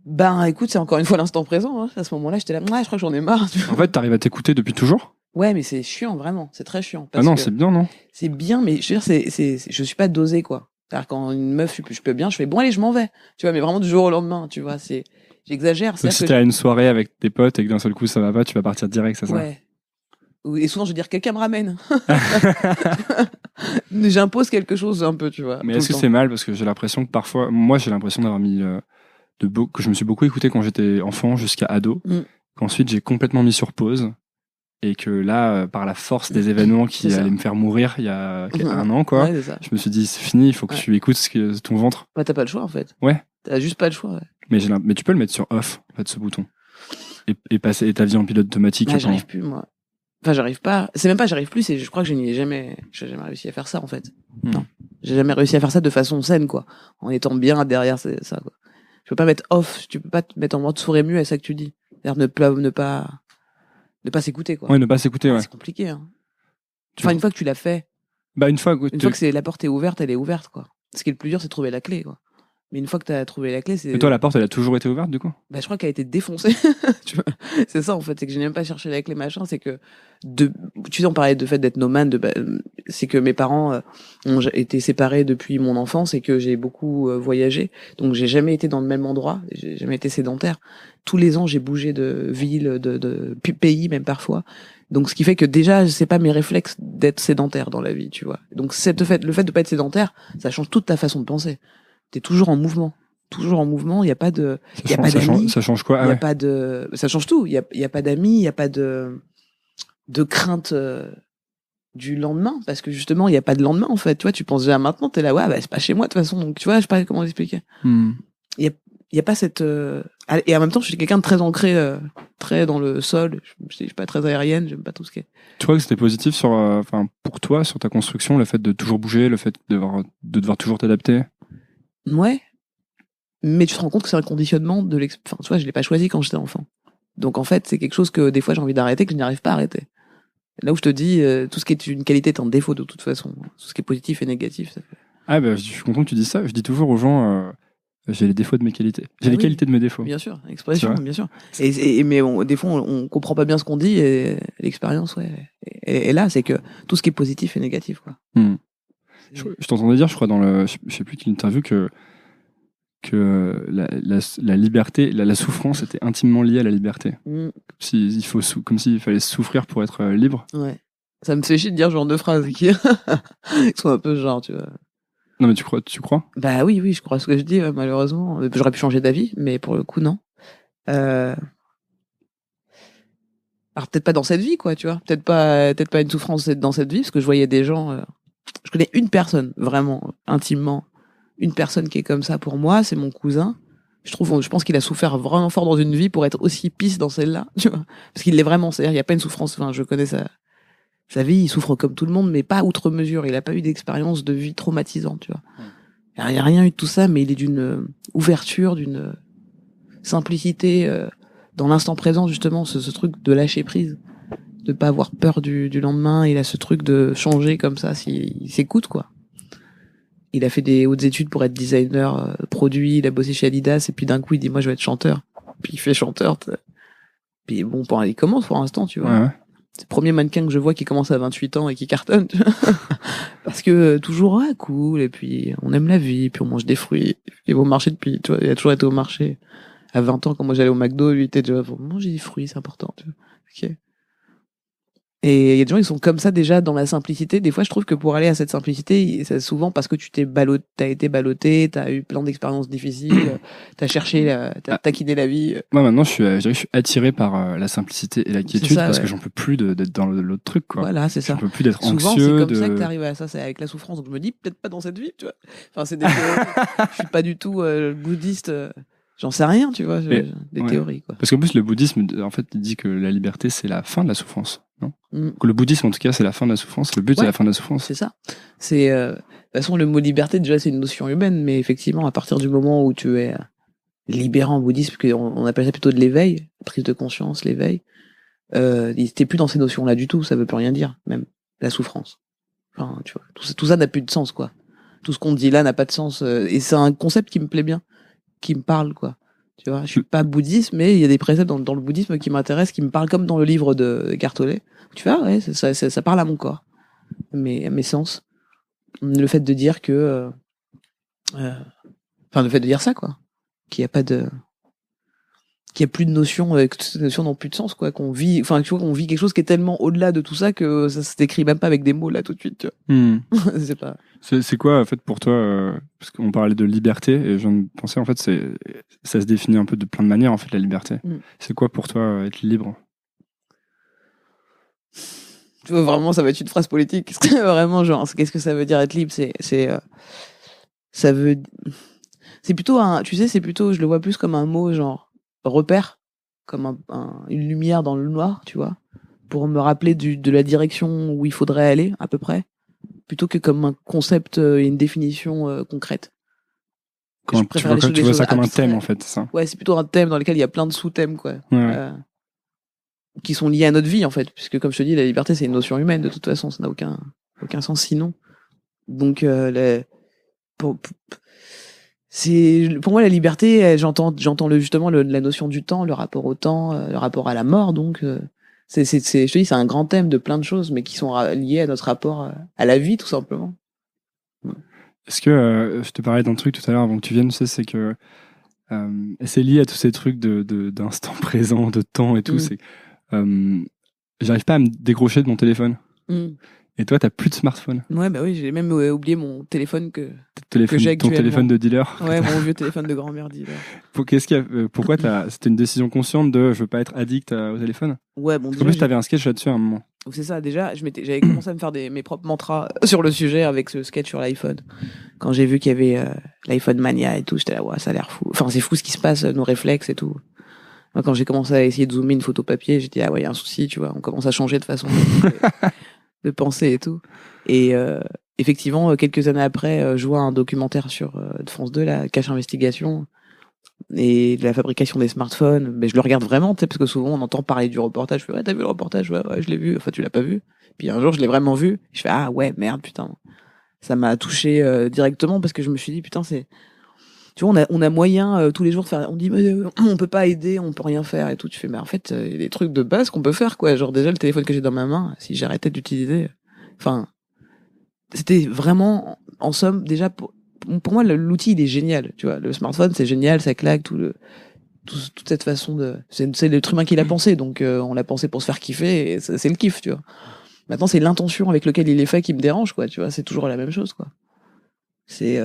Ben écoute, c'est encore une fois l'instant présent. À ce moment-là, j'étais là, je crois que j'en ai marre. En fait, t'arrives à t'écouter depuis toujours? Ouais, mais c'est chiant, vraiment. C'est très chiant. Ah non, c'est bien, non? C'est bien, mais je veux dire, je suis pas dosé, quoi. C'est-à-dire quand une meuf, je peux bien, je fais bon allez, je m'en vais. Tu vois, mais vraiment du jour au lendemain, tu vois, j'exagère. Si t'es à une soirée avec tes potes et que d'un seul coup ça va pas, tu vas partir direct, c'est ça? Ouais. Et souvent, je veux dire, quelqu'un me ramène. J'impose quelque chose un peu, tu vois. Mais est-ce que c'est mal? Parce que j'ai l'impression que parfois, moi, j'ai l'impression d'avoir mis que je me suis beaucoup écouté quand j'étais enfant jusqu'à ado, qu'ensuite j'ai complètement mis sur pause et que là, par la force des événements qui allaient me faire mourir il y a 1 an, quoi, ouais, je me suis dit, c'est fini, il faut que tu écoutes ton ventre. Bah, t'as pas le choix, en fait. Ouais. T'as juste pas le choix, ouais. Mais tu peux le mettre sur off, en fait, ce bouton. Et passer ta vie en pilote automatique. Ah, j'arrive plus, moi. Enfin, j'arrive pas. C'est même pas j'arrive plus, je crois que j'ai jamais réussi à faire ça, en fait. Non. J'ai jamais réussi à faire ça de façon saine, quoi. En étant bien derrière ça, quoi. Je peux pas mettre off, tu peux pas te mettre en mode sourd et muet, c'est ça que tu dis. C'est-à-dire ne pas s'écouter, quoi. Ouais, ne pas s'écouter, ouais. C'est compliqué, hein. Enfin, une fois que tu l'as fait. Bah, une fois que la porte est ouverte, elle est ouverte, quoi. Ce qui est le plus dur, c'est de trouver la clé, quoi. Mais une fois que t'as trouvé la clé, c'est... Et toi, la porte, elle a toujours été ouverte, du coup? Bah, je crois qu'elle a été défoncée. Tu vois, c'est ça, en fait. C'est que je n'ai même pas cherché la clé, machin. C'est que, tu sais, on parlait de fait d'être nomade. C'est que mes parents ont été séparés depuis mon enfance et que j'ai beaucoup voyagé. Donc, j'ai jamais été dans le même endroit. J'ai jamais été sédentaire. Tous les ans, j'ai bougé de ville, de pays, même parfois. Donc, ce qui fait que déjà, c'est pas mes réflexes d'être sédentaire dans la vie, tu vois. Donc, le fait de pas être sédentaire, ça change toute ta façon de penser. T'es toujours en mouvement. Toujours en mouvement, il y a pas de ça change quoi? Il y a pas de ça change tout, il y a pas d'amis, il y a pas de crainte du lendemain parce que justement, il y a pas de lendemain en fait, tu vois, tu penses déjà maintenant, tu es là ouais, bah c'est pas chez moi de toute façon. Donc tu vois, je sais pas comment l'expliquer. Il y a pas cette et en même temps, je suis quelqu'un de très ancré très dans le sol, je suis pas très aérienne, j'aime pas tout ce qui est. Tu crois que c'était positif sur pour toi sur ta construction, le fait de toujours bouger, le fait de devoir toujours t'adapter? Ouais. Mais tu te rends compte que c'est un conditionnement de enfin, tu vois, je l'ai pas choisi quand j'étais enfant. Donc, en fait, c'est quelque chose que des fois j'ai envie d'arrêter, que je n'y arrive pas à arrêter. Là où je te dis, tout ce qui est une qualité est un défaut de toute façon. Tout ce qui est positif et négatif, ça fait. Ah, bah, je suis content que tu dises ça. Je dis toujours aux gens, j'ai les défauts de mes qualités. J'ai les qualités de mes défauts. Bien sûr, expression, bien sûr. Mais des fois, on comprend pas bien ce qu'on dit et l'expérience, ouais. Et là, c'est que tout ce qui est positif est négatif, quoi. Je t'entendais dire, je crois, je sais plus quelle interview, que la liberté, la souffrance était intimement liée à la liberté. Comme s'il fallait souffrir pour être libre. Ouais. Ça me fait chier de dire ce genre de phrases qui sont un peu genre, tu vois. Non, mais tu crois? Bah oui, je crois ce que je dis, malheureusement. J'aurais pu changer d'avis, mais pour le coup, non. Alors peut-être pas dans cette vie, quoi, tu vois. Peut-être pas une souffrance dans cette vie, parce que je voyais des gens. Je connais une personne, vraiment, intimement. Une personne qui est comme ça pour moi, c'est mon cousin. Je pense qu'il a souffert vraiment fort dans une vie pour être aussi pisse dans celle-là, tu vois. Parce qu'il l'est vraiment, c'est-à-dire, il n'y a pas une souffrance, enfin, je connais sa vie, il souffre comme tout le monde, mais pas outre mesure. Il a pas eu d'expérience de vie traumatisante, tu vois. Il n'y a rien eu de tout ça, mais il est d'une ouverture, d'une simplicité, dans l'instant présent, justement, ce truc de lâcher prise, de pas avoir peur du lendemain. Il a ce truc de changer comme ça, s'il s'écoute, quoi. Il a fait des hautes études pour être designer produit, il a bossé chez Adidas, et puis d'un coup, il dit, moi, je vais être chanteur. Puis il fait chanteur. Puis bon, il commence pour l'instant, tu vois. Ouais. C'est le premier mannequin que je vois qui commence à 28 ans et qui cartonne, tu vois. Parce que toujours, cool, et puis on aime la vie, puis on mange des fruits, il va au marché depuis, tu vois, il a toujours été au marché. À 20 ans, quand moi j'allais au McDo, lui, il était déjà, faut manger des fruits, c'est important, tu vois. Ok. Et il y a des gens qui sont comme ça déjà dans la simplicité. Des fois, je trouve que pour aller à cette simplicité, c'est souvent parce que t'as été ballotté, t'as eu plein d'expériences difficiles, t'as cherché, t'as taquiné la vie. Moi, maintenant, je dirais que je suis attiré par la simplicité et la quiétude parce que j'en peux plus d'être dans l'autre truc, quoi. Voilà, c'est ça. J'en peux plus d'être souvent, anxieux. Souvent, c'est comme ça que t'arrives à ça, c'est avec la souffrance. Donc je me dis, peut-être pas dans cette vie, tu vois. Enfin, c'est des théories. Je suis pas du tout bouddhiste. J'en sais rien, tu vois, des théories, quoi. Parce qu'en plus, le bouddhisme, en fait, il dit que la liberté, c'est la fin de la souffrance, non? Que le bouddhisme, en tout cas, c'est la fin de la souffrance. Le but, c'est la fin de la souffrance. C'est ça. C'est, de toute façon, le mot liberté, déjà, c'est une notion humaine, mais effectivement, à partir du moment où tu es libérant en bouddhisme, on appelle ça plutôt de l'éveil, prise de conscience, l'éveil, t'es plus dans ces notions-là du tout, ça veut plus rien dire, même la souffrance. Enfin, tu vois, tout ça n'a plus de sens, quoi. Tout ce qu'on dit là n'a pas de sens, et c'est un concept qui me plaît bien, qui me parle, quoi. Tu vois, je suis pas bouddhiste, mais il y a des préceptes dans le bouddhisme qui m'intéressent, qui me parlent comme dans le livre de Cartollet. Tu vois, ouais, ça parle à mon corps, à mes sens. Le fait de dire que, le fait de dire ça, quoi, qu'il y a pas de, qu'il y a plus de notions, que toutes ces notions n'ont plus de sens, quoi, qu'on vit quelque chose qui est tellement au-delà de tout ça que ça se décrit même pas avec des mots là tout de suite, tu vois. C'est pas. C'est quoi, en fait, pour toi, parce qu'on parlait de liberté, et je viens de penser, en fait, ça se définit un peu de plein de manières, en fait, la liberté. C'est quoi pour toi, être libre? Tu vois, vraiment, ça va être une phrase politique. Vraiment, genre, qu'est-ce que ça veut dire être libre? C'est plutôt c'est plutôt, je le vois plus comme un mot, genre, repère, comme une lumière dans le noir, tu vois, pour me rappeler de la direction où il faudrait aller, à peu près. Plutôt que comme un concept et une définition concrète. Quand tu vois ça comme un thème, en fait, ça. Ouais, c'est plutôt un thème dans lequel il y a plein de sous-thèmes, quoi. Ouais. Qui sont liés à notre vie, en fait. Puisque, comme je te dis, la liberté, c'est une notion humaine, de toute façon. Ça n'a aucun sens sinon. Donc, pour moi la liberté, j'entends justement la notion du temps, le rapport au temps, le rapport à la mort, donc je te dis, c'est un grand thème de plein de choses, mais qui sont liés à notre rapport à la vie, tout simplement. Est-ce que je te parlais d'un truc tout à l'heure avant que tu viennes, c'est que c'est lié à tous ces trucs d'instant présent, de temps et tout. C'est j'arrive pas à me décrocher de mon téléphone. Et toi, t'as plus de smartphone. Ouais, bah oui, j'ai même oublié mon téléphone que j'ai actuellement. Ton téléphone de dealer. Ouais, mon vieux téléphone de grand-mère dealer. Pourquoi c'était une décision consciente de je veux pas être addict au téléphone? Ouais, bon. Parce qu'en plus, t'avais un sketch là-dessus à un moment. C'est ça, déjà, j'avais commencé à me faire mes propres mantras sur le sujet avec ce sketch sur l'iPhone. Quand j'ai vu qu'il y avait l'iPhone Mania et tout, j'étais là, ouais, ça a l'air fou. Enfin, c'est fou ce qui se passe, nos réflexes et tout. Moi, quand j'ai commencé à essayer de zoomer une photo papier, j'ai dit, ah ouais, il y a un souci, tu vois, on commence à changer de façon de penser et tout. Et effectivement, quelques années après, je vois un documentaire sur de France 2, la Cache Investigation, et de la fabrication des smartphones. Mais je le regarde vraiment, tu sais, parce que souvent on entend parler du reportage. Je fais, ouais, t'as vu le reportage? Ouais, je l'ai vu. Enfin, tu l'as pas vu. Puis un jour, je l'ai vraiment vu. Je fais, ah ouais, merde, putain. Ça m'a touché directement parce que je me suis dit, putain, tu vois, on a moyen tous les jours de faire. On dit, on peut pas aider, on peut rien faire et tout. Tu fais, mais en fait, il y a des trucs de base qu'on peut faire, quoi. Genre déjà le téléphone que j'ai dans ma main, si j'arrêtais d'utiliser, enfin, c'était vraiment, en somme, déjà pour moi, l'outil il est génial. Tu vois, le smartphone c'est génial, ça claque toute cette façon de. C'est l'être humain qui l'a pensé, donc on l'a pensé pour se faire kiffer et c'est le kiff, tu vois. Maintenant, c'est l'intention avec laquelle il est fait qui me dérange, quoi. Tu vois, c'est toujours la même chose, quoi. C'est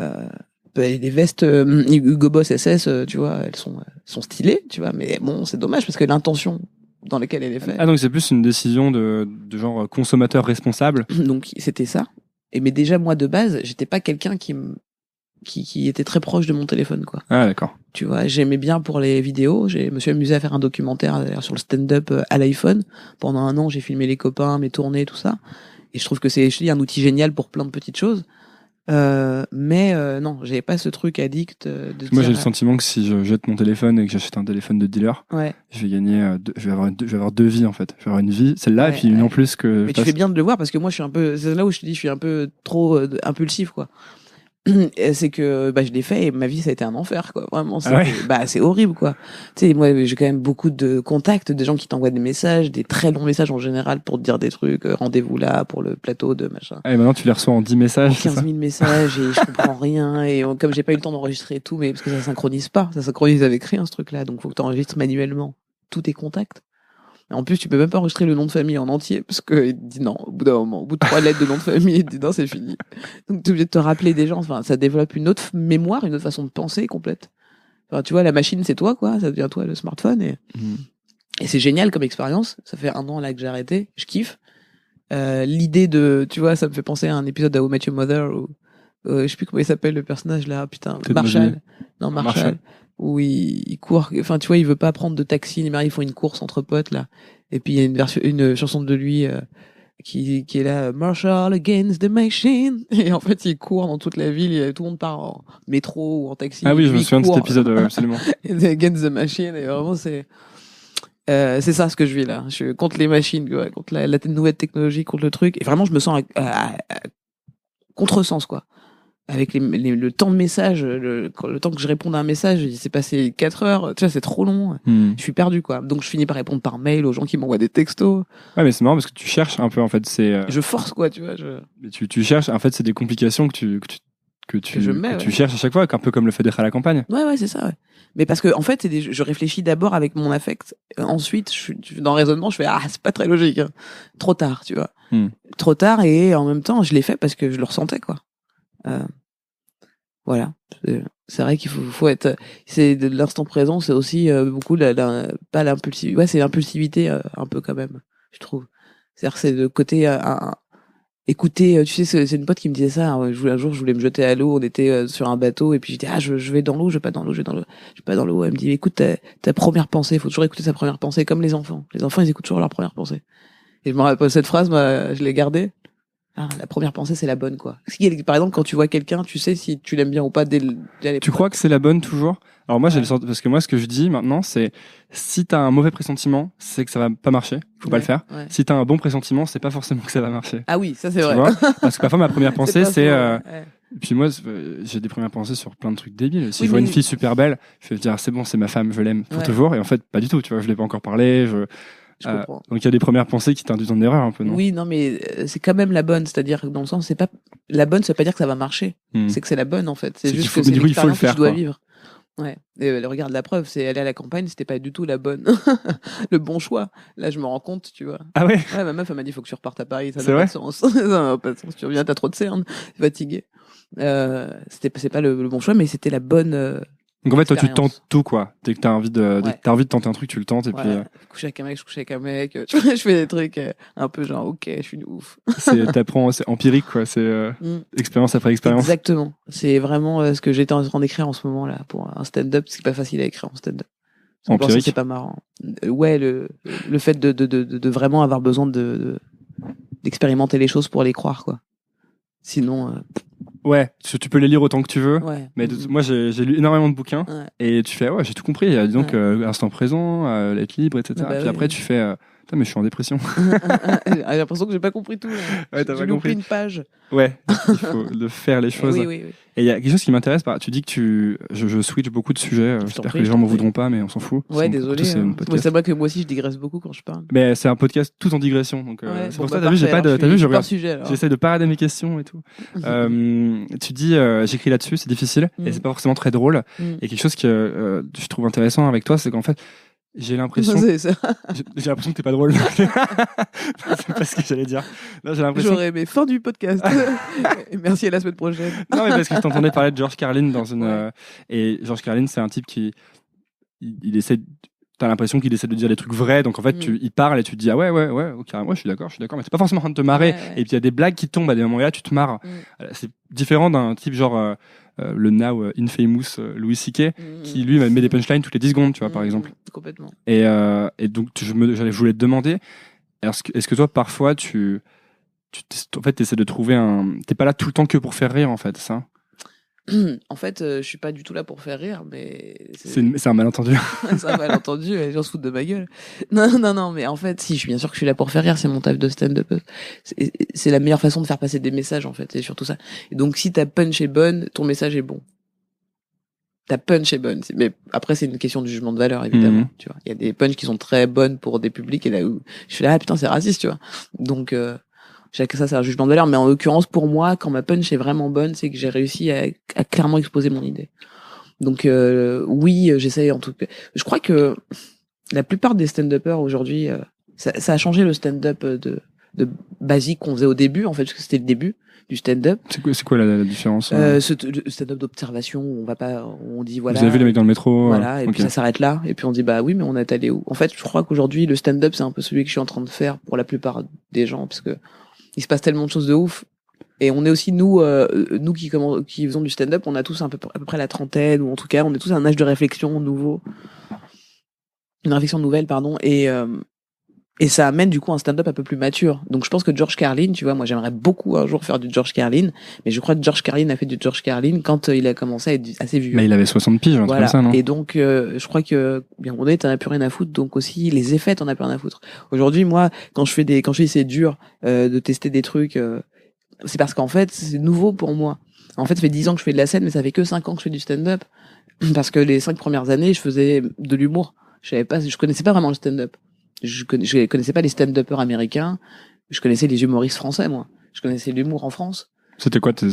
les vestes Hugo Boss SS, tu vois, elles sont stylées, tu vois, mais bon, c'est dommage parce que l'intention dans laquelle elle est faite. Ah, donc c'est plus une décision de genre consommateur responsable. Donc c'était ça. Mais déjà moi de base, j'étais pas quelqu'un qui était très proche de mon téléphone, quoi. Ah, d'accord. Tu vois, j'aimais bien pour les vidéos. Je me suis amusé à faire un documentaire d'ailleurs sur le stand-up à l'iPhone. Pendant 1 an, j'ai filmé les copains, mes tournées, tout ça. Et je trouve que c'est un outil génial pour plein de petites choses. Mais non, j'avais pas ce truc addict moi j'ai le sentiment que si je jette mon téléphone et que j'achète un téléphone de dealer, ouais, je vais gagner je vais avoir 2 vies en fait. Je vais avoir une vie, celle-là, ouais, et puis une en plus que. Mais tu fais bien de le voir parce que moi je suis un peu, c'est là où je te dis, je suis un peu trop impulsif, quoi. C'est que je l'ai fait et ma vie ça a été un enfer, quoi. Vraiment, c'est horrible, quoi. Tu sais, moi j'ai quand même beaucoup de contacts, des gens qui t'envoient des messages, des très longs messages en général pour te dire des trucs, rendez-vous là pour le plateau de machin. Ah, et maintenant tu les reçois en 10 messages. 15 000 messages et je comprends rien, et comme j'ai pas eu le temps d'enregistrer et tout, mais parce que ça synchronise pas, ça synchronise avec rien ce truc là, donc faut que t'enregistres manuellement tous tes contacts. Et en plus, tu peux même pas enregistrer le nom de famille en entier, parce que il te dit non, au bout d'un moment, au bout de 3 lettres de nom de famille, il te dit non, c'est fini. Donc, tu es obligé de te rappeler des gens, enfin, ça développe une autre mémoire, une autre façon de penser complète. Enfin, tu vois, la machine, c'est toi, quoi, ça devient toi, le smartphone, et c'est génial comme expérience. Ça fait 1 an, là, que j'ai arrêté, je kiffe. L'idée tu vois, ça me fait penser à un épisode de How I Met Your Mother, où, je sais plus comment il s'appelle, le personnage, là, putain, Marshall. Non, Marshall. Où il court, enfin tu vois, il veut pas prendre de taxi, les maris font une course entre potes là, et puis il y a une chanson de lui qui est là, Marshall against the machine, et en fait il court dans toute la ville, et tout le monde part en métro ou en taxi. Ah oui, je me souviens de cet épisode, absolument. Against the machine, et vraiment c'est ça ce que je vis là. Je suis contre les machines, ouais, contre la nouvelle technologie, contre le truc, et vraiment je me sens à contresens, quoi. Avec le temps de message, le temps que je réponde à un message, il s'est passé 4 heures, tu vois, c'est trop long. Je suis perdu, quoi. Donc je finis par répondre par mail aux gens qui m'envoient des textos. Ouais, mais c'est marrant parce que tu cherches un peu, en fait, je force, quoi, tu vois. Mais tu cherches, en fait, c'est des complications que tu cherches à chaque fois, un peu comme le fait d'être à la campagne. Ouais, c'est ça, ouais. Mais parce que, en fait, je réfléchis d'abord avec mon affect. Ensuite, dans le raisonnement, je fais, c'est pas très logique, hein. Trop tard, tu vois. Trop tard, et en même temps, je l'ai fait parce que je le ressentais, quoi. Voilà, c'est vrai qu'il faut être, c'est de l'instant présent, c'est aussi beaucoup pas l'impulsivité, ouais, c'est l'impulsivité un peu quand même, je trouve. C'est-à-dire que c'est le côté écouter, tu sais, c'est une pote qui me disait ça, un jour je voulais me jeter à l'eau, on était sur un bateau et puis j'étais je vais dans l'eau, je vais pas dans l'eau, je vais pas dans l'eau. Elle me dit écoute ta première pensée, il faut toujours écouter sa première pensée, comme les enfants ils écoutent toujours leur première pensée. Et je me rappelle cette phrase, moi je l'ai gardée. La première pensée, c'est la bonne, quoi. Par exemple, quand tu vois quelqu'un, tu sais si tu l'aimes bien ou pas Tu crois que c'est la bonne toujours? Alors moi, parce que moi, ce que je dis maintenant, c'est si t'as un mauvais pressentiment, c'est que ça va pas marcher. Faut pas le faire. Ouais. Si t'as un bon pressentiment, c'est pas forcément que ça va marcher. Ah oui, ça c'est tu vrai. Vois parce que parfois, ma première pensée, c'est Et puis moi, j'ai des premières pensées sur plein de trucs débiles. Si je vois une fille super belle, je vais dire c'est bon, c'est ma femme, je l'aime pour toujours. Et en fait, pas du tout. Tu vois, je l'ai pas encore parlé. Je comprends. Donc il y a des premières pensées qui t'induisent en erreur un peu, non? Oui, non, mais c'est quand même la bonne. C'est-à-dire que dans le sens, c'est pas la bonne, ça veut pas dire que ça va marcher. C'est que c'est la bonne en fait. C'est juste que c'est l'expérience que tu dois vivre. Ouais. Et regarde la preuve, c'est aller à la campagne, c'était pas du tout la bonne, le bon choix. Là, je me rends compte, tu vois. Ah ouais. Ouais, ma meuf elle m'a dit faut que tu repartes à Paris, ça n'a pas de sens. Ça n'a pas de sens. Tu reviens, t'as trop de cernes, t'es fatigué. C'est pas le bon choix, mais c'était la bonne. Donc en fait, toi, tu tentes tout, quoi. Dès que t'as envie de tenter un truc, tu le tentes et puis. Coucher avec un mec, je couche avec un mec. Tu vois, je fais des trucs un peu genre, ok, je suis une ouf. T'apprends, c'est empirique, quoi. C'est expérience après expérience. Exactement. C'est vraiment ce que j'étais en train d'écrire en ce moment là pour un stand-up. C'est pas facile à écrire en stand-up. Empirique. C'est pas marrant. Ouais, le fait de vraiment avoir besoin d'expérimenter les choses pour les croire, quoi. Sinon. Ouais, tu peux les lire autant que tu veux. Ouais. Mais moi, j'ai lu énormément de bouquins. Ouais. Et tu fais, ouais, j'ai tout compris. Disons que instant présent, être libre, etc. Puis après, tu fais, putain, mais je suis en dépression. J'ai l'impression que j'ai pas compris tout. Là. Ouais, t'as pas compris une page. Ouais, il faut faire les choses. Oui. Et il y a quelque chose qui m'intéresse. Tu dis que je switch beaucoup de sujets. J'espère que les gens m'en voudront pas, mais on s'en fout. Ouais, désolé. C'est vrai que moi aussi, je digresse beaucoup quand je parle. Mais c'est un podcast tout en digression. Donc, c'est pour ça, t'as vu, j'essaie de pas rater mes questions et tout. Tu dis, j'écris là-dessus, c'est difficile. Et c'est pas forcément très drôle. Et quelque chose que je trouve intéressant avec toi, c'est qu'en fait, j'ai l'impression que t'es pas drôle. C'est pas ce que j'allais dire. Là, j'aurais aimé fin du podcast. Et merci, à la semaine prochaine. Non, mais parce que je t'entendais parler de George Carlin dans une et George Carlin, c'est un type qui il essaie, t'as l'impression qu'il essaie de dire des trucs vrais, donc en fait il parle et tu te dis ah ouais carrément, je suis d'accord, mais c'est pas forcément en train de te marrer. Et puis il y a des blagues qui tombent à des moments là, tu te marres. C'est différent d'un type genre le now infamous Louis C.K. qui lui met des punchlines toutes les 10 secondes, tu vois, par exemple. Complètement. Et donc je voulais te demander, est-ce que toi parfois en fait t'essaies de trouver t'es pas là tout le temps que pour faire rire, en fait, ça? En fait, je suis pas du tout là pour faire rire, mais c'est un malentendu. C'est un malentendu, les gens se foutent de ma gueule. Non, mais en fait, si, bien sûr que je suis là pour faire rire, c'est mon taf de stand-up. C'est la meilleure façon de faire passer des messages, en fait, c'est surtout ça. Et donc, si ta punch est bonne, ton message est bon. Ta punch est bonne. Mais après, c'est une question de jugement de valeur, évidemment. Tu vois, il y a des punches qui sont très bonnes pour des publics, et là où je suis là, ah putain, c'est raciste, tu vois. Donc, ça, c'est un jugement de valeur, mais en l'occurrence, pour moi, quand ma punch est vraiment bonne, c'est que j'ai réussi à clairement exposer mon idée. Donc oui, j'essaye en tout cas. Je crois que la plupart des stand-uppers aujourd'hui, ça a changé le stand-up de basique qu'on faisait au début, en fait, parce que c'était le début du stand-up. C'est quoi la différence? Le stand-up d'observation, on dit voilà. Vous avez vu les mecs dans le métro? Voilà, et puis ça s'arrête là, et puis on dit bah oui, mais on est allé où? En fait, je crois qu'aujourd'hui, le stand-up, c'est un peu celui que je suis en train de faire pour la plupart des gens, parce que il se passe tellement de choses de ouf. Et on est aussi, nous qui faisons du stand-up, on a tous à peu près la trentaine, ou en tout cas, on est tous à un âge de réflexion nouveau. Une réflexion nouvelle, pardon. Et ça amène du coup un stand-up un peu plus mature. Donc je pense que George Carlin, tu vois, moi j'aimerais beaucoup un jour faire du George Carlin, mais je crois que George Carlin a fait du George Carlin quand il a commencé à être assez vieux. Mais il avait 60 piges, un truc comme ça, non? Et donc je crois que bien on est, t'en as plus rien à foutre, donc aussi les effets t'en as plus rien à foutre. Aujourd'hui, moi, quand je dis c'est dur de tester des trucs, c'est parce qu'en fait c'est nouveau pour moi. En fait, ça fait 10 ans que je fais de la scène, mais ça fait que 5 ans que je fais du stand-up, parce que les 5 premières années, je faisais de l'humour. Je connaissais pas vraiment le stand-up. Je connaissais pas les stand-uppers américains. Je connaissais les humoristes français, moi. Je connaissais l'humour en France. C'était quoi tes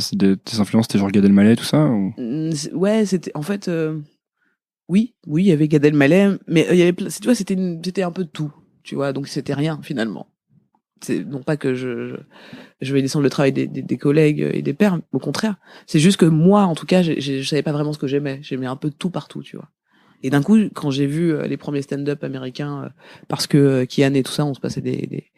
influences? C'était genre Gad Elmaleh, tout ça, ou... Ouais, c'était en fait oui, il y avait Gad Elmaleh, mais il y avait tu vois, c'était un peu de tout, tu vois, donc c'était rien finalement. C'est non pas que je vais descendre le travail des collègues et des pairs, au contraire. C'est juste que moi, en tout cas, je savais pas vraiment ce que j'aimais. J'aimais un peu de tout partout, tu vois. Et d'un coup, quand j'ai vu les premiers stand-up américains, parce que Kian et tout ça, on se passait des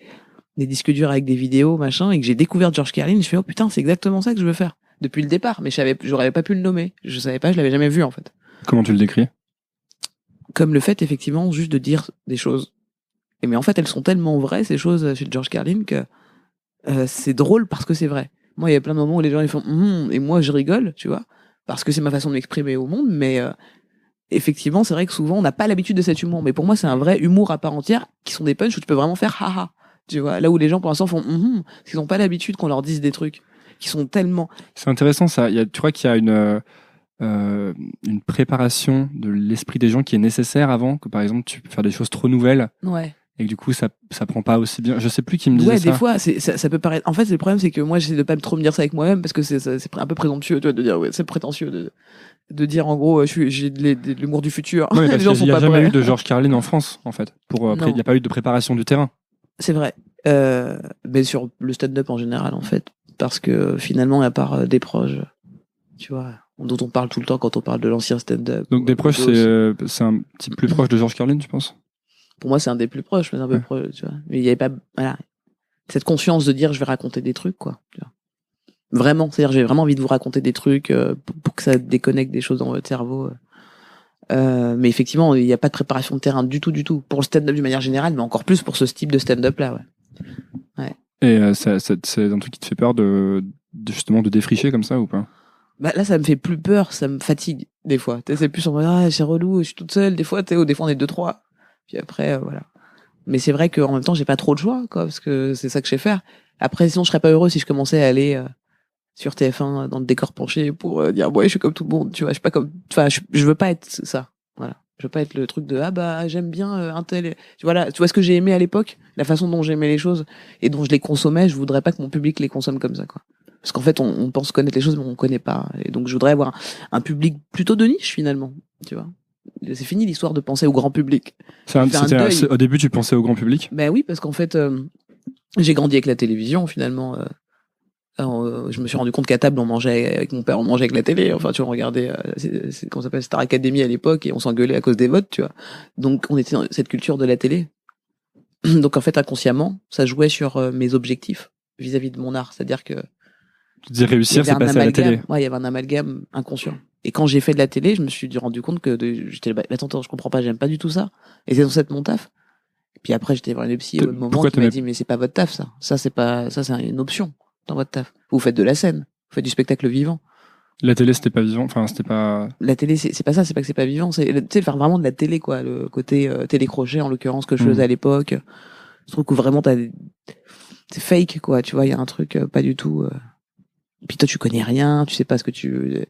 disques durs avec des vidéos, machin, et que j'ai découvert George Carlin, je fais, oh putain, c'est exactement ça que je veux faire. Depuis le départ. Mais j'aurais pas pu le nommer. Je savais pas, je l'avais jamais vu, en fait. Comment tu le décris? Comme le fait, effectivement, juste de dire des choses. Mais en fait, elles sont tellement vraies, ces choses, chez George Carlin, que c'est drôle parce que c'est vrai. Moi, il y a plein de moments où les gens, ils font, et moi, je rigole, tu vois, parce que c'est ma façon de m'exprimer au monde, mais effectivement, c'est vrai que souvent, on n'a pas l'habitude de cet humour. Mais pour moi, c'est un vrai humour à part entière, qui sont des punchs où tu peux vraiment faire haha. Tu vois, là où les gens, pour l'instant, font parce qu'ils n'ont pas l'habitude qu'on leur dise des trucs. qui sont tellement. C'est intéressant ça. Tu crois qu'il y a une préparation de l'esprit des gens qui est nécessaire avant que par exemple tu peux faire des choses trop nouvelles. Ouais. Et que du coup ça prend pas aussi bien. Je sais plus qui me disait ça. Ouais, des fois ça peut paraître. En fait, le problème c'est que moi j'essaie de pas trop me dire ça avec moi-même parce que c'est un peu présomptueux, tu vois, de dire c'est prétentieux de dire en gros j'ai de l'humour du futur. Non, mais parce Les gens qu'il sont n'y a pas jamais prêts. eu de George Carlin en France en fait. Il n'y a pas eu de préparation du terrain. C'est vrai. Mais sur le stand-up en général en fait, parce que finalement à part des proches, tu vois, dont on parle tout le temps quand on parle de l'ancien stand-up. Donc des proches, c'est un petit plus proche de George Carlin, tu penses? Pour moi, c'est un des plus proches, mais un peu proche, tu vois. Mais il y avait pas, voilà, cette conscience de dire je vais raconter des trucs, quoi. Tu vois. Vraiment, c'est-à-dire j'ai vraiment envie de vous raconter des trucs pour que ça déconnecte des choses dans votre cerveau. Mais effectivement, il n'y a pas de préparation de terrain du tout pour le stand-up d'une manière générale, mais encore plus pour ce type de stand-up là, ouais. Et c'est un truc qui te fait peur justement de défricher comme ça ou pas? Bah là, ça me fait plus peur, ça me fatigue des fois. C'est plus en mode c'est relou, je suis toute seule. Des fois, des fois on est 2-3. Puis après, voilà. Mais c'est vrai qu'en même temps, j'ai pas trop de choix, quoi, parce que c'est ça que je sais faire. Après, sinon, je serais pas heureux si je commençais à aller sur TF1 dans le décor penché pour dire ouais, je suis comme tout le monde, tu vois. Je suis pas comme, enfin, je veux pas être ça. Voilà. Je veux pas être le truc de j'aime bien un tel. Tu vois ce que j'ai aimé à l'époque, la façon dont j'aimais les choses et dont je les consommais. Je voudrais pas que mon public les consomme comme ça, quoi. Parce qu'en fait, on pense connaître les choses, mais on connaît pas. Et donc, je voudrais avoir un public plutôt de niche finalement, tu vois. C'est fini l'histoire de penser au grand public. Au début, tu pensais au grand public? Ben oui, parce qu'en fait, j'ai grandi avec la télévision, finalement. Je me suis rendu compte qu'à table, on mangeait avec mon père, on mangeait avec la télé. Enfin, tu vois, on regardait, comment ça s'appelle, Star Academy à l'époque, et on s'engueulait à cause des votes, tu vois. Donc, on était dans cette culture de la télé. Donc, en fait, inconsciemment, ça jouait sur mes objectifs vis-à-vis de mon art. C'est-à-dire que tu dis réussir, c'est passer à la télé. Ouais, il y avait un amalgame inconscient. Et quand j'ai fait de la télé, je me suis rendu compte que j'étais attends, je comprends pas, j'aime pas du tout ça. Et c'est censé être mon taf. Et puis après, j'étais voir une psy au moment qui m'a dit mais c'est pas votre taf ça. Ça c'est une option dans votre taf. Vous faites de la scène, vous faites du spectacle vivant. La télé c'était pas vivant, enfin c'était pas. La télé c'est pas ça, c'est pas que c'est pas vivant, c'est tu sais faire vraiment de la télé quoi, le côté télécrochet en l'occurrence que je faisais à l'époque. Je trouve que vraiment c'est fake quoi, tu vois, il y a un truc pas du tout. Puis toi, tu connais rien, tu sais pas ce que tu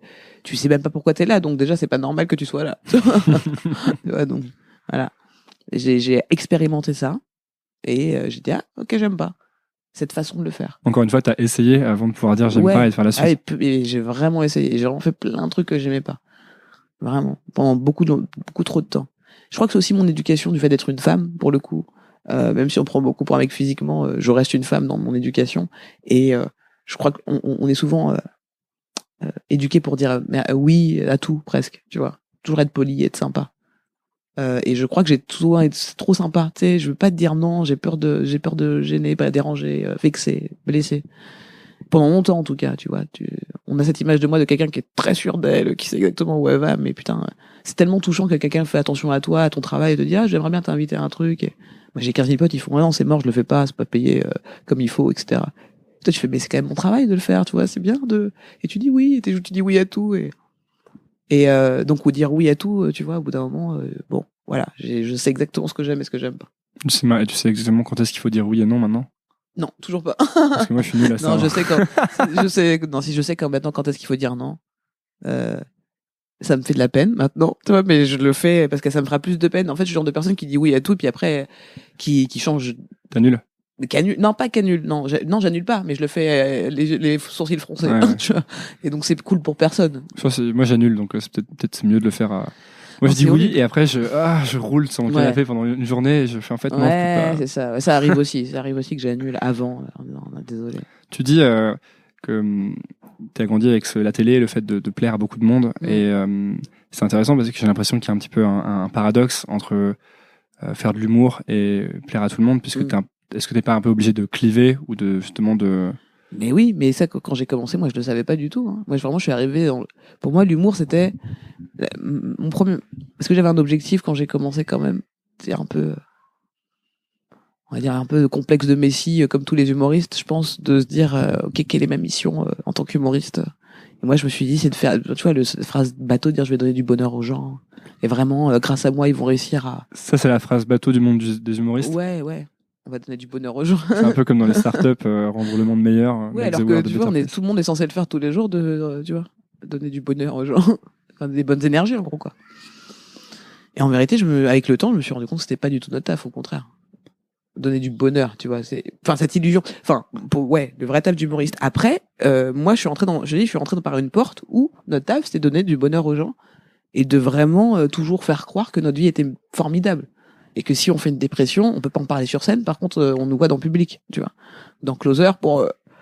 sais même pas pourquoi t'es là, donc déjà c'est pas normal que tu sois là. Tu vois, donc voilà. J'ai expérimenté ça et j'ai dit ok j'aime pas cette façon de le faire. Encore une fois, t'as essayé avant de pouvoir dire j'aime pas et de faire la suite. Et j'ai vraiment essayé. J'ai vraiment fait plein de trucs que j'aimais pas. Vraiment pendant beaucoup trop de temps. Je crois que c'est aussi mon éducation du fait d'être une femme pour le coup. Même si on prend beaucoup pour un mec physiquement, je reste une femme dans mon éducation et je crois qu'on est souvent éduqué pour dire oui à tout presque, tu vois, toujours être poli, être sympa. Et je crois que j'ai souvent été trop sympa, tu sais, je veux pas te dire non, j'ai peur de gêner, pas déranger, vexer, blesser. Pendant longtemps en tout cas, tu vois, on a cette image de moi de quelqu'un qui est très sûr d'elle, qui sait exactement où elle va, mais putain, c'est tellement touchant que quelqu'un fait attention à toi, à ton travail, et te dit j'aimerais bien t'inviter à un truc. Et moi j'ai 15 000 potes, ils font non c'est mort, je le fais pas, c'est pas payé comme il faut, etc. Toi tu fais mais c'est quand même mon travail de le faire, tu vois, c'est bien et tu dis oui, et tu dis oui à tout et donc ou dire oui à tout, tu vois, au bout d'un moment bon voilà, je sais exactement ce que j'aime et ce que j'aime pas. Tu sais exactement quand est-ce qu'il faut dire oui et non maintenant? Non, toujours pas. Parce que moi je suis nul à ça. Non, je sais quand maintenant quand est-ce qu'il faut dire non. Ça me fait de la peine maintenant, tu vois, mais je le fais parce que ça me fera plus de peine. En fait, je suis le genre de personne qui dit oui à tout puis après qui change. T'annules? Non, pas qu'annule. Non, j'annule pas, mais je le fais les sourcils froncés. Ouais. Et donc c'est cool pour personne. Moi j'annule, donc c'est peut-être mieux de le faire à. Moi, je dis oui, et après, je roule sur mon canapé pendant une journée, et je fais en fait, non, je peux pas. C'est ça. Ouais, ça arrive aussi. Ça arrive aussi que j'annule avant. Non, désolé. Tu dis que tu as grandi avec la télé, le fait de plaire à beaucoup de monde, et c'est intéressant parce que j'ai l'impression qu'il y a un petit peu un paradoxe entre faire de l'humour et plaire à tout le monde, puisque est-ce que t'es pas un peu obligé de cliver ou de justement de. Mais oui, mais ça, quand j'ai commencé, moi, je le savais pas du tout. Hein. Moi, vraiment, je suis arrivé pour moi, l'humour, c'était mon premier. Parce que j'avais un objectif quand j'ai commencé, quand même. C'est un peu, on va dire, un peu de complexe de Messie, comme tous les humoristes, je pense, de se dire, ok, quelle est ma mission en tant qu'humoriste. Et moi, je me suis dit, c'est de faire, tu vois, cette phrase bateau, de dire, je vais donner du bonheur aux gens. Et vraiment, grâce à moi, ils vont réussir à. Ça, c'est la phrase bateau du monde des humoristes. Ouais. On va donner du bonheur aux gens. C'est un peu comme dans les startups, rendre le monde meilleur. Ouais, alors que tu vois, tout le monde est censé le faire tous les jours, tu vois, donner du bonheur aux gens, enfin, des bonnes énergies en gros quoi. Et en vérité, avec le temps, je me suis rendu compte que c'était pas du tout notre taf, au contraire. Donner du bonheur, tu vois, cette illusion. Enfin, le vrai taf d'humoriste. Après, moi, je suis rentré par une porte où notre taf, c'était donner du bonheur aux gens et de vraiment toujours faire croire que notre vie était formidable. Et que si on fait une dépression, on peut pas en parler sur scène. Par contre, on nous voit dans le public, tu vois. Dans Closer,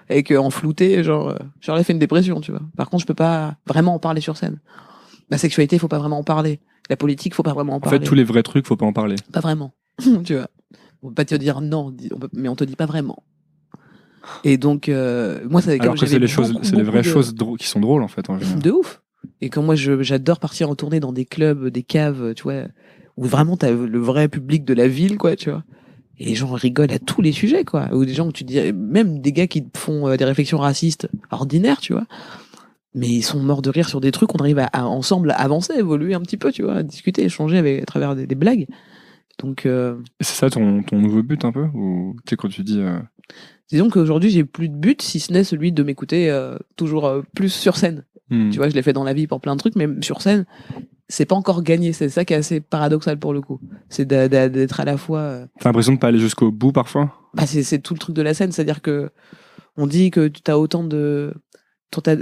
avec en flouté, genre j'ai fait une dépression, tu vois. Par contre, je peux pas vraiment en parler sur scène. La sexualité, faut pas vraiment en parler. La politique, faut pas vraiment en parler. En fait, tous les vrais trucs, faut pas en parler. Pas vraiment, tu vois. On peut pas te dire non, mais on te dit pas vraiment. Et donc, moi, c'est alors que c'est les vraies choses qui sont drôles en fait. En général. De ouf. Et quand moi, j'adore partir en tournée dans des clubs, des caves, tu vois, où vraiment t'as le vrai public de la ville, quoi, tu vois. Et les gens rigolent à tous les sujets, quoi. Ou des gens où tu dis, même des gars qui font des réflexions racistes ordinaires, tu vois. Mais ils sont morts de rire sur des trucs, on arrive à ensemble avancer, évoluer un petit peu, tu vois, discuter, échanger à travers des blagues. Donc, c'est ça ton nouveau but un peu, ou tu sais quand tu dis. Disons qu'aujourd'hui j'ai plus de but, si ce n'est celui de m'écouter toujours plus sur scène. Tu vois, je l'ai fait dans la vie pour plein de trucs, mais sur scène, c'est pas encore gagné. C'est ça qui est assez paradoxal pour le coup. C'est d'être à la fois. T'as l'impression de pas aller jusqu'au bout parfois. Bah c'est tout le truc de la scène, c'est-à-dire que on dit que tu as autant de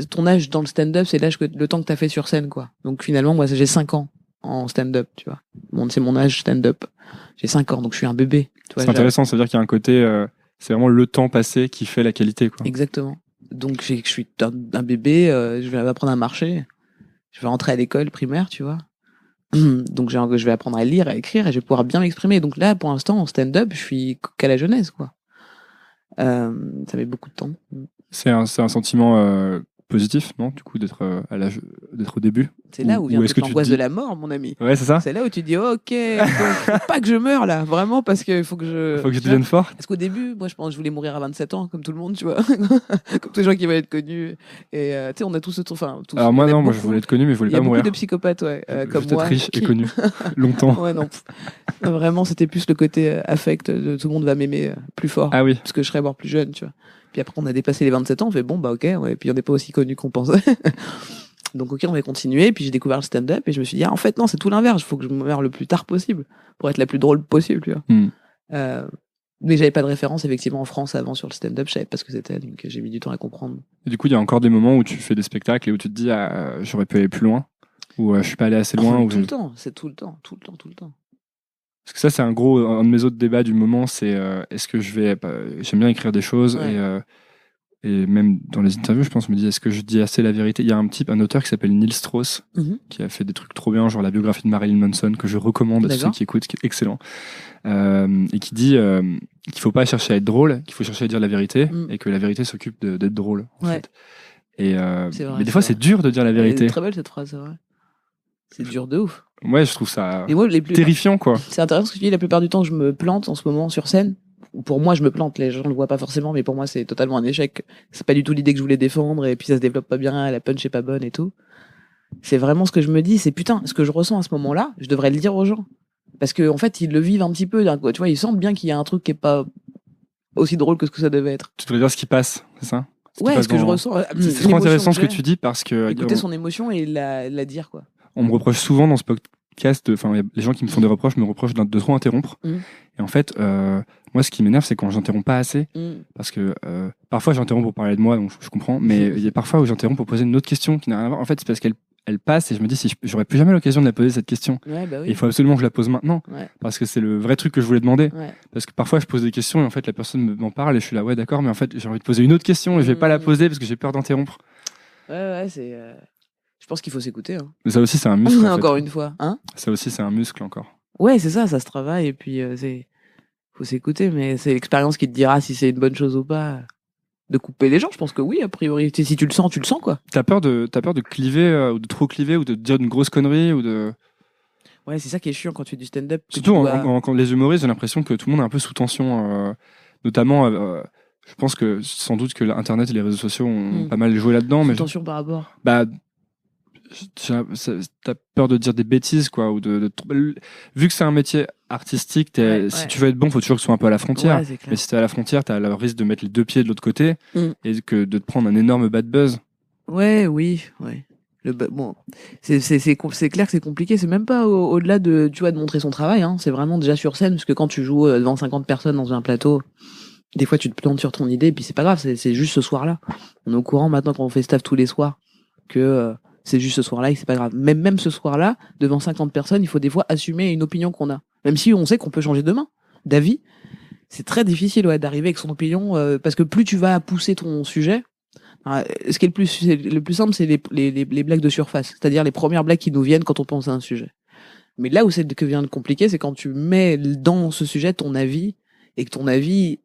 ton âge dans le stand-up, c'est l'âge le temps que t'as fait sur scène, quoi. Donc finalement, moi j'ai 5 ans en stand-up, tu vois. C'est mon âge stand-up. J'ai 5 ans, donc je suis un bébé. C'est intéressant, ça veut dire qu'il y a un côté, c'est vraiment le temps passé qui fait la qualité, quoi. Exactement. Donc je suis un bébé, je vais apprendre à marcher, je vais rentrer à l'école primaire, tu vois. Donc je vais apprendre à lire, à écrire, et je vais pouvoir bien m'exprimer. Donc là, pour l'instant, en stand-up, je suis qu'à la jeunesse, quoi. Ça met beaucoup de temps. C'est un sentiment positif, non, du coup, d'être au début. C'est là où vient toute l'angoisse de la mort, mon ami. Ouais, c'est ça. C'est là où tu dis, ok, faut pas que je meure là, vraiment, parce qu'il faut que je devienne fort. Parce qu'au début, moi, je pense que je voulais mourir à 27 ans, comme tout le monde, tu vois, comme tous les gens qui veulent être connus. Et tu sais, on a tous ce truc. Alors moi, non, moi, je voulais être connu, mais je voulais pas mourir. Il y a beaucoup de psychopathes, ouais, comme moi. Être riche et connu longtemps. Ouais, non. Vraiment, c'était plus le côté affect de tout le monde va m'aimer plus fort. Ah oui. Parce que je serais mort plus jeune, tu vois. Puis après, on a dépassé les 27 ans, on fait bon, bah ok, ouais, et puis on n'est pas aussi connu qu'on pensait. Donc ok, on va continuer. Puis j'ai découvert le stand-up et je me suis dit, en fait, non, c'est tout l'inverse. Il faut que je me meure le plus tard possible pour être la plus drôle possible, tu vois. Mais j'avais pas de référence, effectivement, en France avant sur le stand-up. Je savais pas ce que c'était, donc j'ai mis du temps à comprendre. Et du coup, il y a encore des moments où tu fais des spectacles et où tu te dis, j'aurais pu aller plus loin, ou je suis pas allé assez loin. Tout le temps. Parce que ça, c'est un de mes autres débats du moment, c'est est-ce que j'aime bien écrire des choses, et même dans les interviews, je pense, je me dis, est-ce que je dis assez la vérité? Il y a un auteur qui s'appelle Neil Strauss, qui a fait des trucs trop bien, genre la biographie de Marilyn Manson, que je recommande à tous ceux qui écoutent, qui est excellent, et qui dit qu'il faut pas chercher à être drôle, qu'il faut chercher à dire la vérité, et que la vérité s'occupe d'être drôle, en fait. Et, mais des fois, c'est dur de dire la vérité. C'est très belle cette phrase, c'est vrai. C'est dur de ouf. Ouais, je trouve ça terrifiant, quoi. C'est intéressant ce que tu dis, la plupart du temps, je me plante en ce moment sur scène. Pour moi, je me plante, les gens le voient pas forcément, mais pour moi, c'est totalement un échec. C'est pas du tout l'idée que je voulais défendre, et puis ça se développe pas bien, la punch est pas bonne et tout. C'est vraiment ce que je me dis, c'est putain, ce que je ressens à ce moment-là, je devrais le dire aux gens. Parce que, en fait, ils le vivent un petit peu, tu vois, ils sentent bien qu'il y a un truc qui est pas aussi drôle que ce que ça devait être. Tu devrais dire ce qui passe, c'est ça? Ouais, ce que je ressens. C'est trop intéressant ce que tu dis parce que. Écouter son émotion et la dire, quoi. On me reproche souvent dans ce podcast, les gens qui me font des reproches me reprochent de trop interrompre. Et en fait, moi, ce qui m'énerve, c'est quand j'interromps pas assez. Parce que parfois, j'interromps pour parler de moi, donc je comprends. Mais il y a parfois où j'interromps pour poser une autre question qui n'a rien à voir. En fait, c'est parce qu'elle passe et je me dis, si j'aurais plus jamais l'occasion de la poser, cette question. Ouais, bah oui. Il faut absolument que je la pose maintenant. Ouais. Parce que c'est le vrai truc que je voulais demander. Ouais. Parce que parfois, je pose des questions et en fait, la personne m'en parle et je suis là, ouais, d'accord, mais en fait, j'ai envie de poser une autre question et je vais pas la poser parce que j'ai peur d'interrompre. Ouais, c'est. Je pense qu'il faut s'écouter. Hein. Mais ça aussi, c'est un muscle. Encore une fois. Hein, ça aussi, c'est un muscle encore. Ouais, c'est ça se travaille et puis faut s'écouter, mais c'est l'expérience qui te dira si c'est une bonne chose ou pas. De couper les gens, je pense que oui, a priori. Si tu le sens, quoi. T'as peur de cliver ou de trop cliver ou de dire une grosse connerie ou de. Ouais, c'est ça qui est chiant quand tu fais du stand-up. Surtout quand les humoristes, j'ai l'impression que tout le monde est un peu sous tension, notamment. Je pense que sans doute que l'internet et les réseaux sociaux ont pas mal joué là-dedans. Sous tension par rapport. Bah, t'as peur de dire des bêtises, quoi, ou vu que c'est un métier artistique, si tu veux être bon, faut toujours que ce soit un peu à la frontière. Ouais, mais si t'es à la frontière, t'as le risque de mettre les deux pieds de l'autre côté et de te prendre un énorme bad buzz. Ouais. Bon, c'est clair que c'est compliqué. C'est même pas au-delà de, tu vois, de montrer son travail. Hein. C'est vraiment déjà sur scène, parce que quand tu joues devant 50 personnes dans un plateau, des fois tu te plantes sur ton idée, et puis c'est pas grave. C'est juste ce soir-là. On est au courant maintenant quand on fait staff tous les soirs que c'est juste ce soir-là et que c'est pas grave. Même ce soir-là, devant 50 personnes, il faut des fois assumer une opinion qu'on a, même si on sait qu'on peut changer demain d'avis. C'est très difficile, d'arriver avec son opinion, parce que plus tu vas pousser ton sujet. Ce qui est le plus simple, c'est les blagues de surface, c'est-à-dire les premières blagues qui nous viennent quand on pense à un sujet. Mais là où c'est que vient de compliquer, c'est quand tu mets dans ce sujet ton avis, et que ton avis,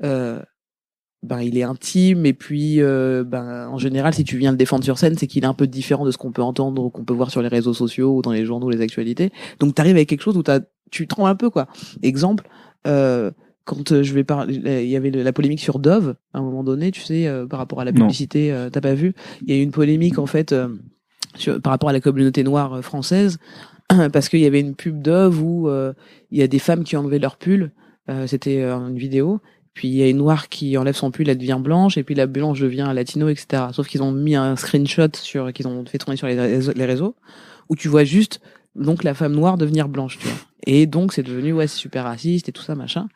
il est intime, et puis en général, si tu viens le défendre sur scène, c'est qu'il est un peu différent de ce qu'on peut entendre ou qu'on peut voir sur les réseaux sociaux ou dans les journaux, les actualités. Donc t'arrives avec quelque chose où tu trembles un peu, quoi. Exemple, quand je vais parler, il y avait la polémique sur Dove à un moment donné, tu sais, par rapport à la publicité, t'as pas vu? Il y a eu une polémique en fait par rapport à la communauté noire française, parce qu'il y avait une pub Dove où il y a des femmes qui enlevaient leur pull, c'était une vidéo, puis il y a une noire qui enlève son pull, elle devient blanche, et puis la blanche devient latino, etc. Sauf qu'ils ont mis un screenshot qu'ils ont fait tourner sur les réseaux, où tu vois juste donc la femme noire devenir blanche, tu vois. Et donc c'est devenu c'est super raciste et tout ça, machin.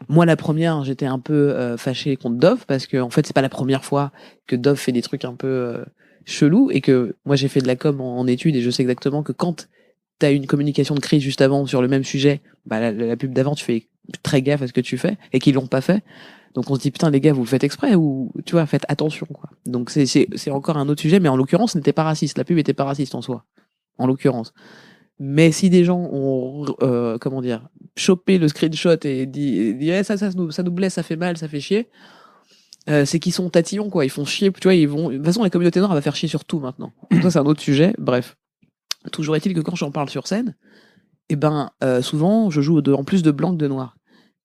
Moi la première, j'étais un peu fâchée contre Dove, parce que en fait c'est pas la première fois que Dove fait des trucs un peu chelous, et que moi j'ai fait de la com en études, et je sais exactement que quand t'as une communication de crise juste avant sur le même sujet, la pub d'avant, tu fais très gaffe à ce que tu fais, et qu'ils l'ont pas fait. Donc on se dit putain les gars, vous le faites exprès, ou tu vois, faites attention, quoi. Donc c'est encore un autre sujet, mais en l'occurrence ce n'était pas raciste, la pub était pas raciste en soi, en l'occurrence. Mais si des gens ont chopé le screenshot et dit ça nous blesse, ça fait mal, ça fait chier, c'est qu'ils sont tatillons, quoi. Ils font chier, tu vois. De toute façon, la communauté noire va faire chier sur tout maintenant. Donc ça c'est un autre sujet. Bref, toujours est-il que quand j'en parle sur scène, souvent je joue en plus de blanc que de noir.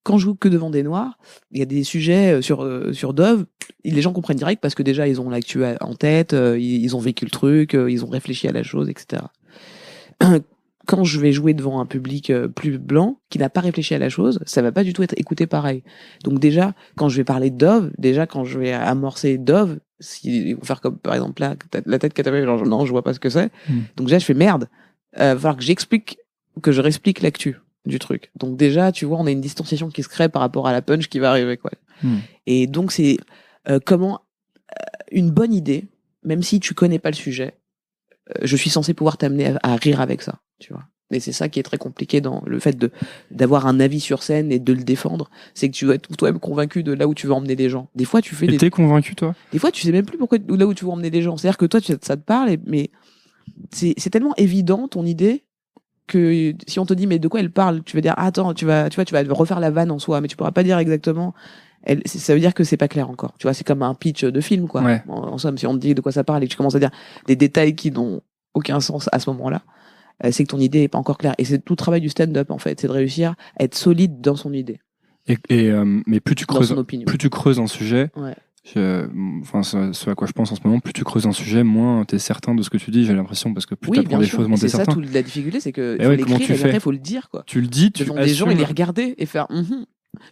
Quand je joue que devant des noirs, il y a des sujets sur Dove, les gens comprennent direct, parce que déjà ils ont l'actu en tête, ils ont vécu le truc, ils ont réfléchi à la chose, etc. Quand je vais jouer devant un public plus blanc, qui n'a pas réfléchi à la chose, ça va pas du tout être écouté pareil. Donc déjà, quand je vais parler de Dove, quand je vais amorcer Dove, si on va faire comme par exemple là, la tête que t'avais, genre non, je vois pas ce que c'est. Donc déjà, je fais merde. Va falloir que je réexplique l'actu du truc. Donc déjà, tu vois, on a une distanciation qui se crée par rapport à la punch qui va arriver, quoi. Et donc c'est comment une bonne idée, même si tu connais pas le sujet, je suis censé pouvoir t'amener à rire avec ça, tu vois. Mais c'est ça qui est très compliqué dans le fait d'avoir un avis sur scène et de le défendre, c'est que tu dois être toi-même convaincu de là où tu veux emmener les gens. Des fois, tu fais t'es convaincu, toi? Des fois, tu sais même plus là où tu veux emmener les gens. C'est-à-dire que toi, ça te parle, mais c'est tellement évident ton idée que si on te dit mais de quoi elle parle, tu vas dire attends, tu vas refaire la vanne en soi, mais tu pourras pas dire exactement. Ça veut dire que c'est pas clair encore. Tu vois, c'est comme un pitch de film, quoi. Ouais. En somme, si on te dit de quoi ça parle et que tu commences à dire des détails qui n'ont aucun sens à ce moment-là, c'est que ton idée est pas encore claire. Et c'est tout le travail du stand-up, en fait, c'est de réussir à être solide dans son idée. Mais plus tu creuses un sujet, ce à quoi je pense en ce moment, plus tu creuses un sujet, moins t'es certain de ce que tu dis, j'ai l'impression, parce que plus t'apprends des choses, moins t'es certain. C'est ça, toute la difficulté, c'est que faut l'écrire et après faut le dire, quoi. Tu le dis, devant des gens et les regarder et faire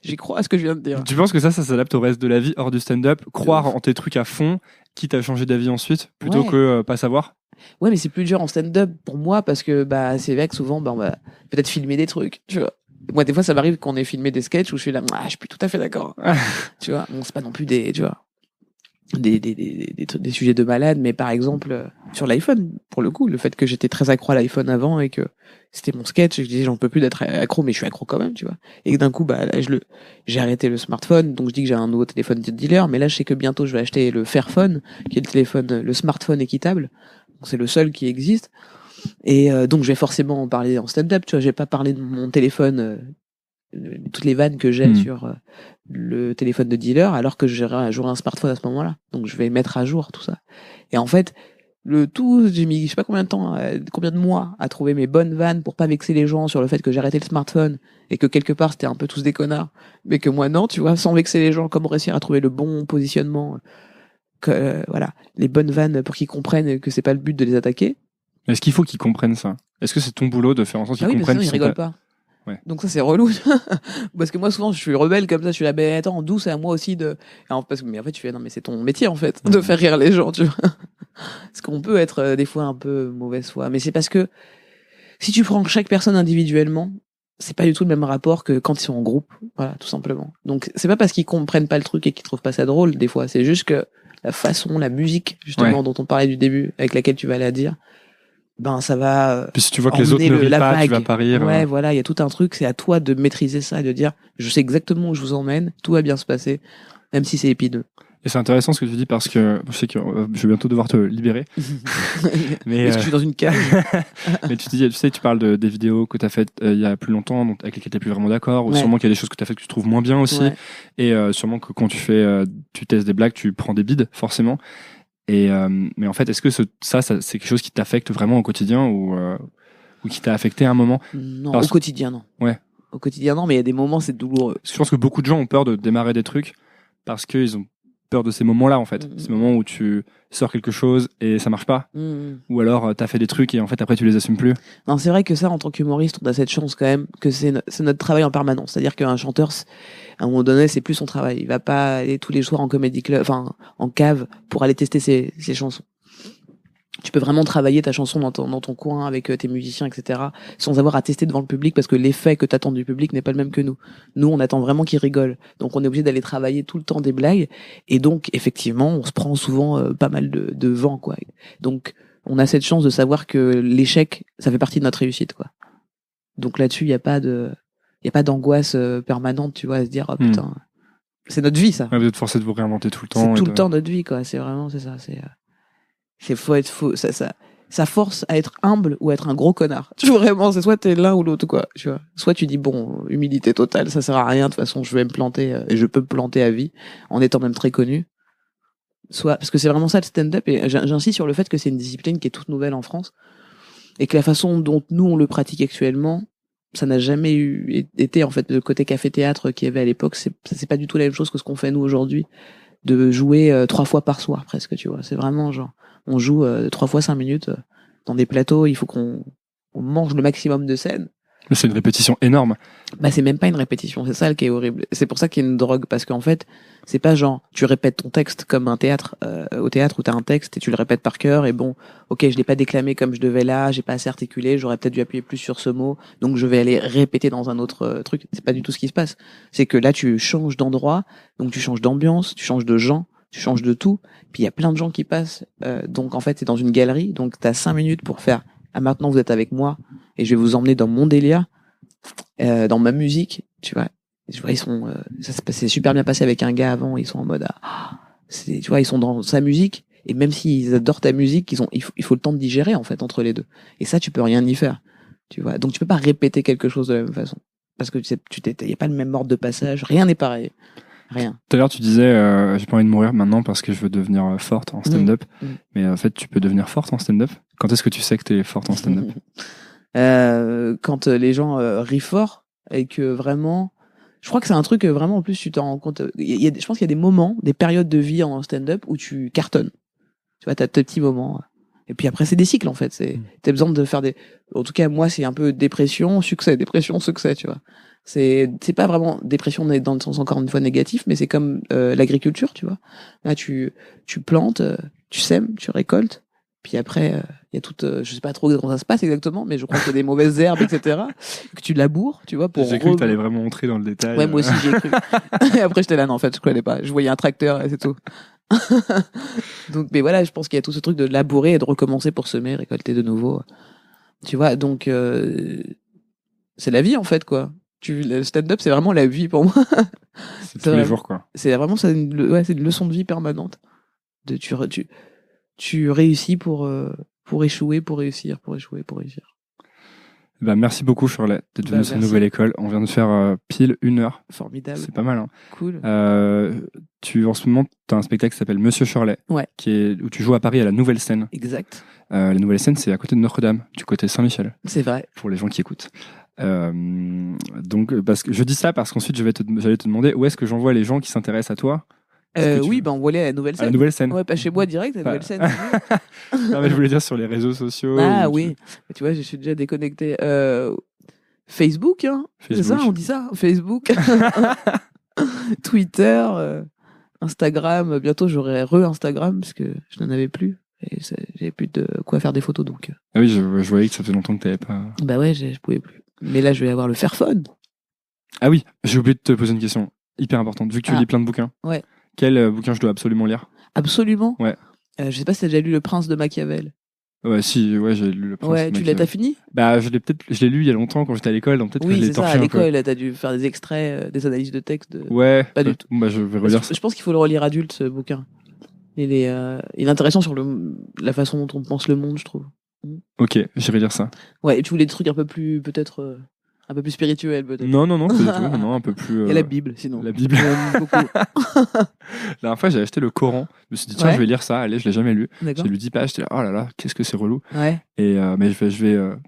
j'y crois à ce que je viens de dire. Tu penses que ça s'adapte au reste de la vie hors du stand-up, croire en tes trucs à fond, quitte à changer d'avis ensuite, plutôt que pas savoir? Ouais, mais c'est plus dur en stand-up pour moi, parce que c'est vrai que souvent on va peut-être filmer des trucs, tu vois. Moi des fois ça m'arrive qu'on ait filmé des sketchs où je suis là je suis plus tout à fait d'accord. Tu vois, bon, c'est pas non plus des sujets de malade, mais par exemple sur l'iPhone, pour le coup, le fait que j'étais très accro à l'iPhone avant et que c'était mon sketch, et je disais j'en peux plus d'être accro, mais je suis accro quand même, tu vois. Et que d'un coup là j'ai arrêté le smartphone, donc je dis que j'ai un nouveau téléphone de dealer, mais là je sais que bientôt je vais acheter le Fairphone, qui est le smartphone équitable. Donc c'est le seul qui existe. Et donc je vais forcément en parler en stand-up, tu vois, je vais pas parler de mon téléphone, toutes les vannes que j'ai sur le téléphone de dealer, alors que j'aurai un smartphone à ce moment-là. Donc je vais mettre à jour tout ça. Et en fait, j'ai mis je sais pas combien de mois à trouver mes bonnes vannes pour pas vexer les gens sur le fait que j'ai arrêté le smartphone et que quelque part c'était un peu tous des connards, mais que moi non, tu vois, sans vexer les gens, comment réussir à trouver le bon positionnement voilà, les bonnes vannes pour qu'ils comprennent que c'est pas le but de les attaquer. Est-ce qu'il faut qu'ils comprennent ça? Est-ce que c'est ton boulot de faire en sorte qu'ils comprennent? Parce qu'ils rigolent pas. Ouais. Donc ça c'est relou. Parce que moi souvent je suis rebelle comme ça, je suis là, ben attends, douce à moi aussi de. Alors, mais en fait tu fais non mais c'est ton métier en fait de faire rire les gens, tu vois. Parce qu'on peut être des fois un peu mauvaise foi, mais c'est parce que si tu prends chaque personne individuellement, c'est pas du tout le même rapport que quand ils sont en groupe, voilà, tout simplement. Donc c'est pas parce qu'ils comprennent pas le truc et qu'ils trouvent pas ça drôle des fois, c'est juste que la façon, la musique justement dont on parlait du début, avec laquelle tu vas la dire. Ben ça va. Puis si tu vois que les autres ne rient pas, tu vas pas rire. Ouais, voilà, il y a tout un truc. C'est à toi de maîtriser ça et de dire, je sais exactement où je vous emmène, tout va bien se passer, même si c'est épineux. Et c'est intéressant ce que tu dis parce que je sais que je vais bientôt devoir te libérer. Mais est-ce que je suis dans une cage? Mais tu sais, tu parles des vidéos que tu as faites il y a plus longtemps, donc, avec lesquelles tu n'es plus vraiment d'accord, ou sûrement qu'il y a des choses que tu as faites que tu trouves moins bien aussi. Ouais. Et sûrement que quand tu testes des blagues, tu prends des bides, forcément. Mais en fait, est-ce que ça c'est quelque chose qui t'affecte vraiment au quotidien ou qui t'a affecté à un moment? Non, au quotidien, non. Ouais. Au quotidien, non, mais il y a des moments, c'est douloureux. Parce que je pense que beaucoup de gens ont peur de démarrer des trucs parce qu'ils ont peur de ces moments-là, en fait. Ces moments où tu sors quelque chose et ça marche pas. Ou alors, t'as fait des trucs et en fait, après, tu les assumes plus. Non, c'est vrai que ça, en tant qu'humoriste, on a cette chance quand même que c'est notre travail en permanence. C'est-à-dire qu'un chanteur, à un moment donné, c'est plus son travail. Il va pas aller tous les soirs en comédie club, enfin, en cave pour aller tester ses chansons. Tu peux vraiment travailler ta chanson dans ton coin avec tes musiciens, etc., sans avoir à tester devant le public parce que l'effet que t'attends du public n'est pas le même que nous. Nous, on attend vraiment qu'ils rigolent. Donc, on est obligé d'aller travailler tout le temps des blagues. Et donc, effectivement, on se prend souvent pas mal de vent, quoi. Donc, on a cette chance de savoir que l'échec, ça fait partie de notre réussite, quoi. Donc là-dessus, il y a pas d'angoisse permanente, tu vois, à se dire, oh putain, c'est notre vie, ça. Ouais, vous êtes forcé de vous réinventer tout le temps. C'est tout le temps notre vie, quoi. C'est vraiment, c'est ça, ça force à être humble ou à être un gros connard. Tu vois, vraiment, c'est soit t'es l'un ou l'autre, quoi. Tu vois. Soit tu dis, bon, humilité totale, ça sert à rien, de toute façon, je vais me planter, et je peux me planter à vie, en étant même très connu. Soit, parce que c'est vraiment ça le stand-up, et j'insiste sur le fait que c'est une discipline qui est toute nouvelle en France, et que la façon dont nous on le pratique actuellement, ça n'a jamais été, en fait, le côté café-théâtre qu'il y avait à l'époque, c'est pas du tout la même chose que ce qu'on fait nous aujourd'hui, de jouer 3 fois par soir, presque, tu vois. C'est vraiment genre, on joue 3 fois 5 minutes dans des plateaux, il faut qu'on mange le maximum de scènes. Mais c'est une répétition énorme. Bah, c'est même pas une répétition, c'est ça qui est horrible. C'est pour ça qu'il y a une drogue, parce qu'en fait, c'est pas genre, tu répètes ton texte comme un théâtre, au théâtre où t'as un texte et tu le répètes par cœur, et bon, ok, je l'ai pas déclamé comme je devais là, j'ai pas assez articulé, j'aurais peut-être dû appuyer plus sur ce mot, donc je vais aller répéter dans un autre truc. C'est pas du tout ce qui se passe. C'est que là, tu changes d'endroit, donc tu changes d'ambiance, tu changes de gens, tu changes de tout, puis il y a plein de gens qui passent, donc en fait, c'est dans une galerie, donc t'as 5 minutes pour faire, ah, maintenant vous êtes avec moi, et je vais vous emmener dans mon délire, dans ma musique, tu vois, ils sont, ça s'est super bien passé avec un gars avant, ils sont en mode, tu vois, ils sont dans sa musique, et même s'ils adorent ta musique, il faut le temps de digérer, en fait, entre les deux. Et ça, tu peux rien y faire, tu vois. Donc tu peux pas répéter quelque chose de la même façon. Parce que y a pas le même ordre de passage, rien n'est pareil. Rien. Tout à l'heure, tu disais, j'ai pas envie de mourir maintenant parce que je veux devenir forte en stand-up. Mais en fait, tu peux devenir forte en stand-up. Quand est-ce que tu sais que t'es forte en stand-up? Quand les gens rient fort et que vraiment, je crois que c'est un truc vraiment, en plus, tu t'en rends compte. Je pense qu'il y a des moments, des périodes de vie en stand-up où tu cartonnes. Tu vois, t'as tes petits moments. Et puis après, c'est des cycles, en fait. T'as besoin de faire en tout cas, moi, c'est un peu dépression, succès, tu vois. C'est pas vraiment dépression dans le sens encore une fois négatif, mais c'est comme l'agriculture, tu vois. Là, tu plantes, tu sèmes, tu récoltes, puis après il y a toute, je sais pas trop comment ça se passe exactement, mais je crois qu'il y a des mauvaises herbes, etc. que tu laboures, tu vois, pour. J'ai cru que t'allais vraiment entrer dans le détail. Ouais, moi aussi j'ai cru. Et après j'étais là, non, en fait, je connais pas. Je voyais un tracteur et c'est tout. Donc, mais voilà, je pense qu'il y a tout ce truc de labourer et de recommencer pour semer, récolter de nouveau. Tu vois, donc c'est la vie en fait, quoi. Le stand-up, c'est vraiment la vie pour moi. C'est tous les jours, quoi. C'est vraiment c'est une leçon de vie permanente. Tu réussis pour échouer, pour réussir, pour échouer, pour réussir. Bah, merci beaucoup, Shirley, d'être venue sur Nouvelle École. On vient de faire pile 1 heure. Formidable. C'est pas mal, hein. Cool. En ce moment, tu as un spectacle qui s'appelle Monsieur Shirley. Ouais. Où tu joues à Paris à la Nouvelle Scène. Exact. La Nouvelle Scène, c'est à côté de Notre-Dame, du côté Saint-Michel. C'est vrai. Pour les gens qui écoutent. Donc, parce que je dis ça parce qu'ensuite, j'allais te demander où est-ce que j'envoie les gens qui s'intéressent à toi Oui, on volait à la nouvelle scène. À la nouvelle scène. Ouais, pas chez moi direct, à la nouvelle scène. Non, mais je voulais dire sur les réseaux sociaux. Oui. Tu vois, je suis déjà déconnecté. Facebook, hein. C'est ça, on dit ça. Facebook. Twitter. Instagram. Bientôt, j'aurai Instagram parce que je n'en avais plus. Et j'avais plus de quoi faire des photos, donc. Ah oui, je voyais que ça faisait longtemps que t'avais pas. Bah ouais, je pouvais plus. Mais là, je vais avoir le Fairphone. Ah oui, j'ai oublié de te poser une question hyper importante. Vu que tu lis plein de bouquins. Ouais. Quel bouquin je dois absolument lire? Absolument. Ouais. Je sais pas si t'as déjà lu Le Prince de Machiavel. Ouais, si, j'ai lu Le Prince de Machiavel. Ouais, t'as fini? Bah, je l'ai lu il y a longtemps quand j'étais à l'école, donc peut-être que je l'ai torché un peu. Oui, c'est ça, à l'école, t'as dû faire des extraits, des analyses de texte. Ouais. Pas du tout. Bah, je vais relire ça. Je pense qu'il faut le relire adulte, ce bouquin. Il est intéressant sur la façon dont on pense le monde, je trouve. Ok, j'irai lire ça. Ouais, et tu voulais des trucs un peu plus, peut-être, un peu plus spirituels, peut-être. Non, pas du tout. Non, un peu plus. Et la Bible, sinon. La Bible. Beaucoup. La dernière fois, j'ai acheté le Coran. Je me suis dit, tiens, je vais lire ça. Allez, je l'ai jamais lu. D'accord. J'ai lu 10 pages. J'étais là, oh là là, qu'est-ce que c'est relou. Ouais. Et, mais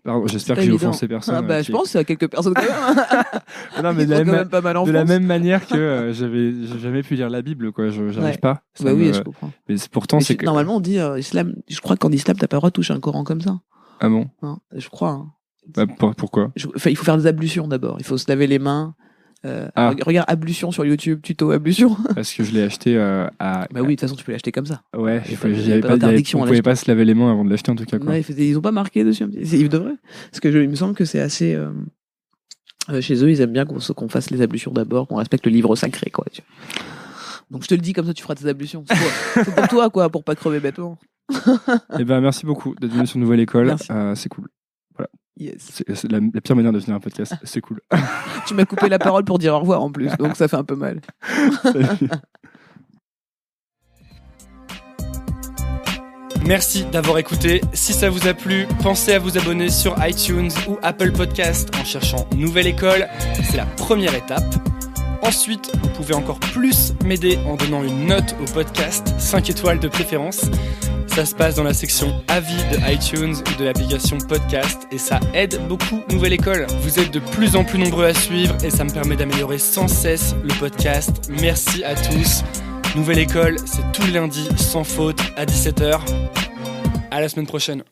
pardon, j'espère que j'ai offensé personne. Je pense à quelques personnes quand même. Non, mais de la même manière que j'ai jamais pu lire la Bible, quoi. J'arrive pas. Bah oui, je comprends. Mais pourtant, c'est que. Normalement, on dit, islam, je crois qu'en islam, t'as pas le droit de toucher un Coran comme ça. Ah bon? Hein, je crois. Hein. Bah, pourquoi? Il faut faire des ablutions d'abord. Il faut se laver les mains. Regarde ablution sur YouTube, tuto ablution. Parce que je l'ai acheté à. Bah oui, de toute façon, tu peux l'acheter comme ça. Ouais, on pouvait pas se laver les mains avant de l'acheter en tout cas. Quoi. Ouais, ils ont pas marqué dessus. Ils devraient. Parce que il me semble que c'est assez. Chez eux, ils aiment bien qu'on fasse les ablutions d'abord, qu'on respecte le livre sacré, quoi. Donc je te le dis comme ça, tu feras tes ablutions. C'est pour toi, quoi, pour pas crever bêtement. Eh ben, merci beaucoup d'être venu sur Nouvelle École. C'est cool. Voilà. Yes. C'est la pire manière de finir un podcast. C'est cool. Tu m'as coupé la parole pour dire au revoir en plus, donc ça fait un peu mal. Merci d'avoir écouté. Si ça vous a plu, pensez à vous abonner sur iTunes ou Apple Podcast en cherchant Nouvelle École. C'est la première étape. Ensuite, vous pouvez encore plus m'aider en donnant une note au podcast, 5 étoiles de préférence. Ça se passe dans la section avis de iTunes ou de l'application podcast et ça aide beaucoup Nouvelle École. Vous êtes de plus en plus nombreux à suivre et ça me permet d'améliorer sans cesse le podcast. Merci à tous. Nouvelle École, c'est tous les lundis sans faute à 17h. À la semaine prochaine.